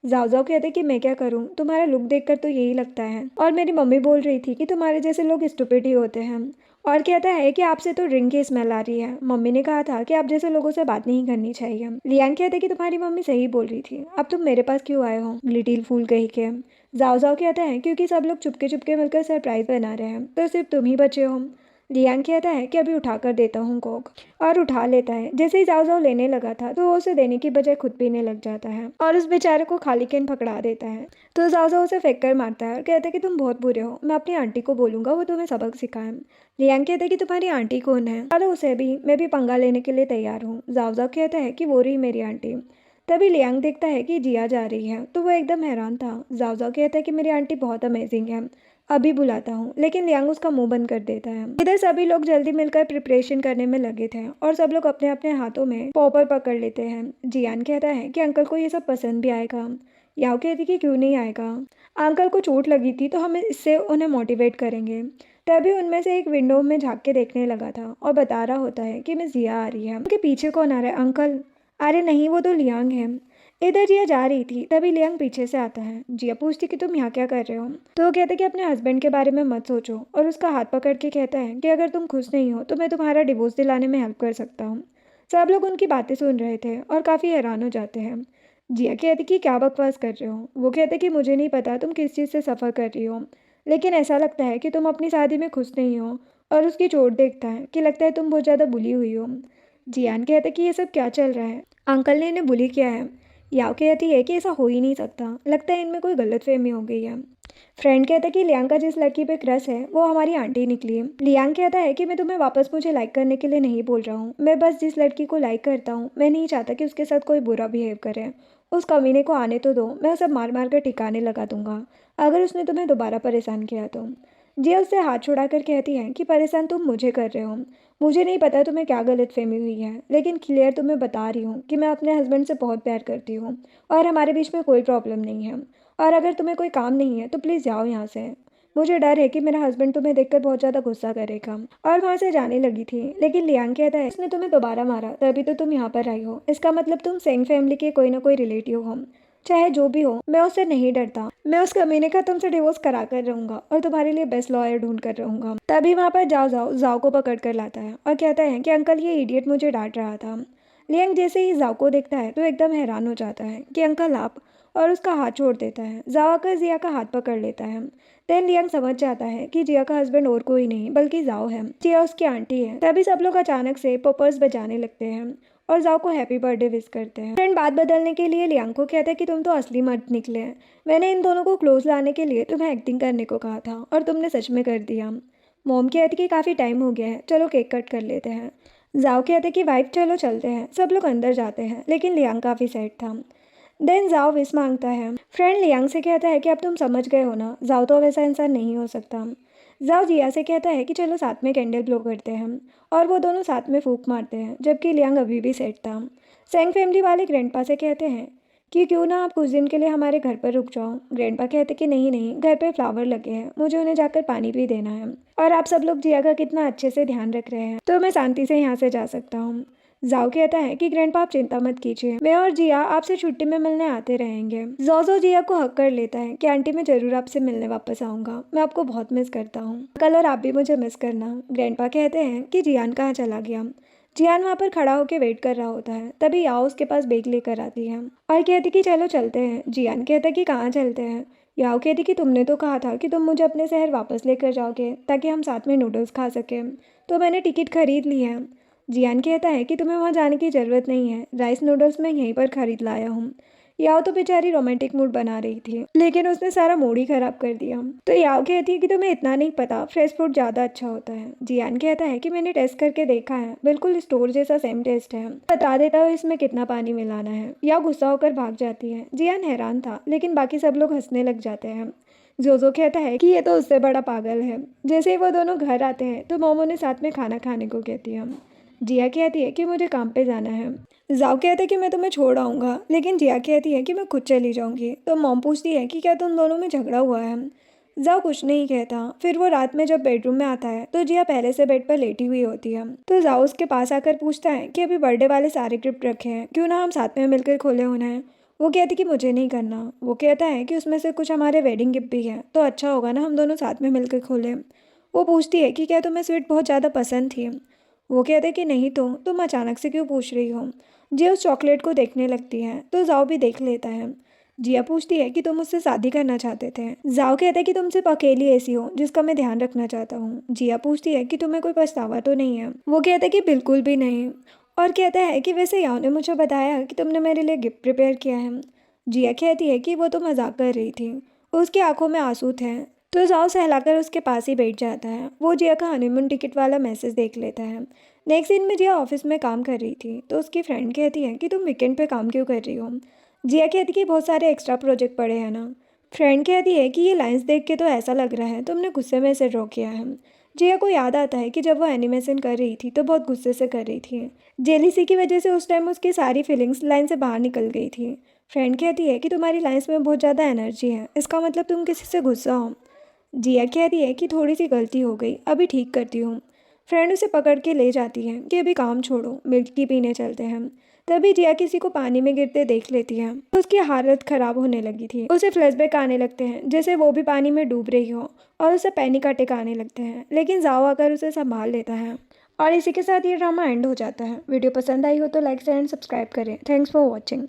A: जाओ जाओ कहते कि मैं क्या करूं, तुम्हारा लुक देखकर तो यही लगता है, और मेरी मम्मी बोल रही थी कि तुम्हारे जैसे लोग स्टूपिड ही होते हैं। और कहता है कि आपसे तो ड्रिंक की स्मेल आ रही है, मम्मी ने कहा था कि आप जैसे लोगों से बात नहीं करनी चाहिए। लियांग कहते कि तुम्हारी मम्मी सही बोल रही थी, अब तुम मेरे पास क्यों आए हो लिटिल फूल कही के। जाओ जाओ कहता है क्योंकि सब लोग चुपके चुपके मिलकर सरप्राइज बना रहे हैं, तो सिर्फ तुम ही बचे हो। लियांग कहता है कि अभी उठा कर देता हूँ कोक, और उठा लेता है। जैसे ही जाओ जाओ लेने लगा था तो वो उसे देने की बजाय खुद पीने लग जाता है और उस बेचारे को खाली कैन पकड़ा देता है। तो जाओ जाओ उसे फेंक कर मारता है और कहता है कि तुम बहुत बुरे हो, मैं अपनी आंटी को बोलूंगा वो तुम्हें सबक सिखाए। लियांग कहता है कि तुम्हारी आंटी कौन है, चलो उसे भी, मैं भी पंगा लेने के लिए तैयार हूँ। जाओ जाओ कहता है कि वो रही मेरी आंटी। तभी लियांग देखता है कि जिया जा रही है तो वो एकदम हैरान था। जाओ जाओ कहता है कि मेरी आंटी बहुत अमेजिंग है, अभी बुलाता हूँ, लेकिन लियांग उसका मुंह बंद कर देता है। इधर सभी लोग जल्दी मिलकर प्रिपरेशन करने में लगे थे और सब लोग अपने अपने हाथों में पॉपर पकड़ लेते हैं। जियान कहता है कि अंकल को ये सब पसंद भी आएगा। याओ कहती कि क्यों नहीं आएगा, अंकल को चोट लगी थी तो हम इससे उन्हें मोटिवेट करेंगे। तभी उनमें से एक विंडो में झांक के देखने लगा था और बता रहा होता है कि मिस जिया आ रही है। उनके पीछे कौन आ रहा है अंकल, अरे नहीं वो तो लियांग है। इधर जिया जा रही थी तभी लियांग पीछे से आता है। जिया पूछती कि तुम यहाँ क्या कर रहे हो, तो वो कहता है कि अपने हस्बैंड के बारे में मत सोचो, और उसका हाथ पकड़ के कहता है कि अगर तुम खुश नहीं हो तो मैं तुम्हारा डिवोर्स दिलाने में हेल्प कर सकता हूँ। सब लोग उनकी बातें सुन रहे थे और काफ़ी हैरान हो जाते हैं। जिया कहती कि क्या बकवास कर रहे हो, वो कहते कि मुझे नहीं पता तुम किस चीज़ से सफ़र कर रही हो, लेकिन ऐसा लगता है कि तुम अपनी शादी में खुश नहीं हो। और उसकी चोट देखता है कि लगता है तुम बहुत ज़्यादा बुली हुई हो। जियान कहते कि ये सब क्या चल रहा है, अंकल ने इन्हें बुली किया है। याओ कहती है कि ऐसा हो ही नहीं सकता, लगता है इनमें कोई गलतफहमी हो गई है। फ्रेंड कहता है कि लियांग का जिस लड़की पे क्रश है वो हमारी आंटी निकली। लियांग कहता है कि मैं तुम्हें वापस मुझे लाइक करने के लिए नहीं बोल रहा हूँ, मैं बस जिस लड़की को लाइक करता हूँ मैं नहीं चाहता कि उसके साथ कोई बुरा बिहेव करे। उस कमीने को आने तो दो, मैं उसे मार मार कर ठिकाने लगा दूंगा अगर उसने तुम्हें दोबारा परेशान किया तो। जिया उससे हाथ छुड़ाकर कहती है कि परेशान तुम मुझे कर रहे हो, मुझे नहीं पता तुम्हें क्या गलतफहमी हुई है, लेकिन क्लियर तुम्हें बता रही हूँ कि मैं अपने हस्बैंड से बहुत प्यार करती हूँ और हमारे बीच में कोई प्रॉब्लम नहीं है। और अगर तुम्हें कोई काम नहीं है तो प्लीज़ जाओ यहाँ से, मुझे डर है कि मेरा हस्बैंड तुम्हें देखकर बहुत ज़्यादा गुस्सा करेगा। और वहाँ से जाने लगी थी, लेकिन लियांग कहता है इसने तुम्हें दोबारा मारा तभी तो तुम यहाँ पर आई हो, इसका मतलब तुम सेंग फैमिली के कोई ना कोई रिलेटिव हो। चाहे जो भी हो मैं उससे नहीं डरता, मैं उस कमीने का तुमसे डिवोर्स करा कर रहूंगा और तुम्हारे लिए बेस्ट लॉयर ढूंढ कर रहूंगा। तभी वहाँ पर जाओ जाओ जाओ को पकड़ कर लाता है और कहता है कि अंकल ये इडियट मुझे डांट रहा था। लियांग जैसे ही जाओ को देखता है तो एकदम हैरान हो जाता है कि अंकल आप, और उसका हाथ छोड़ देता है। जाओ आकर जिया का हाथ पकड़ लेता है। देन लियांग समझ जाता है कि जिया का हस्बैंड और कोई नहीं बल्कि जाओ है, जिया उसकी आंटी है। तभी सब लोग अचानक से पॉपर्स बजाने लगते हैं और जाओ को हैप्पी बर्थडे विश करते हैं। फ्रेंड बात बदलने के लिए लियांग को कहता है कि तुम तो असली मर्द निकले हैं, मैंने इन दोनों को क्लोज लाने के लिए तुम्हें एक्टिंग करने को कहा था और तुमने सच में कर दिया। मोम कहती कि काफ़ी टाइम हो गया है, चलो केक कट कर लेते हैं। जाओ कहते कि वाइफ चलो चलते हैं। सब लोग अंदर जाते हैं लेकिन लियांग काफ़ी सैड था। देन जाओ विश मांगता है। फ्रेंड लियांग से कहता है कि अब तुम समझ गए हो ना, जाओ तो वैसा इंसान नहीं हो सकता। जाओ जिया से कहता है कि चलो साथ में कैंडल ब्लो करते हैं, और वो दोनों साथ में फूंक मारते हैं जबकि लियांग अभी भी सेट था। सेंग फैमिली वाले ग्रैंडपा से कहते हैं कि क्यों ना आप कुछ दिन के लिए हमारे घर पर रुक जाओ। ग्रैंडपा कहते कि नहीं नहीं, घर पे फ्लावर लगे हैं, मुझे उन्हें जाकर पानी भी देना है, और आप सब लोग जिया का कितना अच्छे से ध्यान रख रहे हैं तो मैं शांति से यहाँ से जा सकता हूँ। जाओ कहता है कि ग्रैंडपा आप चिंता मत कीजिए, मैं और जिया आपसे छुट्टी में मिलने आते रहेंगे। जोजो जिया को हक कर लेता है कि आंटी मैं जरूर आपसे मिलने वापस आऊंगा, मैं आपको बहुत मिस करता हूँ, कल और आप भी मुझे मिस करना। ग्रैंडपा कहते हैं कि जियान कहाँ चला गया। जियान वहाँ पर खड़ा होकर वेट कर रहा होता है। तभी याओ उसके पास बैग लेकर आती है और कहती कि चलो चलते हैं। जियान कहता है कि कहाँ चलते हैं। याओ कहती कि तुमने तो कहा था कि तुम मुझे अपने शहर वापस लेकर जाओगे ताकि हम साथ में नूडल्स खा सकें, तो मैंने टिकट खरीद ली है। जियान कहता है कि तुम्हें वहाँ जाने की ज़रूरत नहीं है, राइस नूडल्स मैं यहीं पर खरीद लाया हूँ। याओ तो बेचारी रोमांटिक मूड बना रही थी लेकिन उसने सारा मूड ही खराब कर दिया। तो याओ कहती है कि तुम्हें इतना नहीं पता, फ्रेश फूड ज़्यादा अच्छा होता है। जियान कहता है कि मैंने टेस्ट करके देखा है, बिल्कुल स्टोर जैसा सेम टेस्ट है, बता देता हूँ इसमें कितना पानी मिलाना है। याओ गुस्सा होकर भाग जाती है। जियान हैरान था लेकिन बाकी सब लोग हंसने लग जाते हैं। जोजो कहता है कि ये तो उससे बड़ा पागल है। जैसे ही वो दोनों घर आते हैं तो मोमो ने साथ में खाना खाने को कहती है। जिया कहती है कि मुझे काम पे जाना है। जाओ कहता है कि मैं तुम्हें छोड़ आऊँगा, लेकिन जिया कहती है कि मैं खुद चली जाऊँगी। तो मॉम पूछती है कि क्या तुम दोनों में झगड़ा हुआ है। जाओ कुछ नहीं कहता। फिर वो रात में जब बेडरूम में आता है तो जिया पहले से बेड पर लेटी हुई होती है। तो जाओ उसके पास आकर पूछता है कि अभी बर्थडे वाले सारे गिफ्ट रखे हैं, क्यों ना हम साथ में मिलकर खोले उन्हें। वो कहती कि मुझे नहीं करना। वो कहता है कि उसमें से कुछ हमारे वेडिंग गिफ्ट भी है, तो अच्छा होगा ना हम दोनों साथ में मिलकर खोलें। वो पूछती है कि क्या तुम्हें स्वीट बहुत ज़्यादा पसंद थी। वो कहते कि नहीं, तो तुम अचानक से क्यों पूछ रही हो। जिया उस चॉकलेट को देखने लगती है तो जाओ भी देख लेता है। जिया पूछती है कि तुम मुझसे शादी करना चाहते थे। जाओ कहता है कि तुम सिर्फ अकेली ऐसी हो जिसका मैं ध्यान रखना चाहता हूँ। जिया पूछती है कि तुम्हें कोई पछतावा तो नहीं है। वो कहता है कि बिल्कुल भी नहीं, और कहता है कि वैसे याओ ने मुझे बताया कि तुमने मेरे लिए गिफ्ट प्रिपेयर किया है। जिया कहती है कि वो तो मजाक कर रही थी। उसकी आंखों में आंसू थे, तो जाओ सहलाकर उसके पास ही बैठ जाता है। वो जिया का हनीमून टिकट वाला मैसेज देख लेता है। नेक्स्ट सीन में जिया ऑफिस में काम कर रही थी तो उसकी फ्रेंड कहती है कि तुम वीकेंड पे काम क्यों कर रही हो। जिया कहती कि बहुत सारे एक्स्ट्रा प्रोजेक्ट पड़े हैं ना। फ्रेंड कहती है कि ये लाइंस देख के तो ऐसा लग रहा है तुमने गुस्से में इसे ड्रॉ किया है। जिया को याद आता है कि जब वो एनिमेशन कर रही थी तो बहुत गुस्से से कर रही थी। जेलीसी की वजह से उस टाइम उसकी सारी फीलिंग्स लाइन से बाहर निकल गई थी। फ्रेंड कहती है कि तुम्हारी लाइंस में बहुत ज़्यादा एनर्जी है, इसका मतलब तुम किसी से गुस्सा हो। जिया कहती है कि थोड़ी सी गलती हो गई, अभी ठीक करती हूँ। फ्रेंड उसे पकड़ के ले जाती है कि अभी काम छोड़ो, मिल्क टी पीने चलते हैं। तभी जिया किसी को पानी में गिरते देख लेती है। उसकी हालत खराब होने लगी थी। उसे फ्लैशबैक आने लगते हैं जैसे वो भी पानी में डूब रही हो, और उसे पैनिक अटैक आने लगते हैं, लेकिन जाओ आकर उसे संभाल लेता है। और इसी के साथ ये ड्रामा एंड हो जाता है। वीडियो पसंद आई हो तो लाइक शेयर एंड सब्सक्राइब करें। Thanks for watching.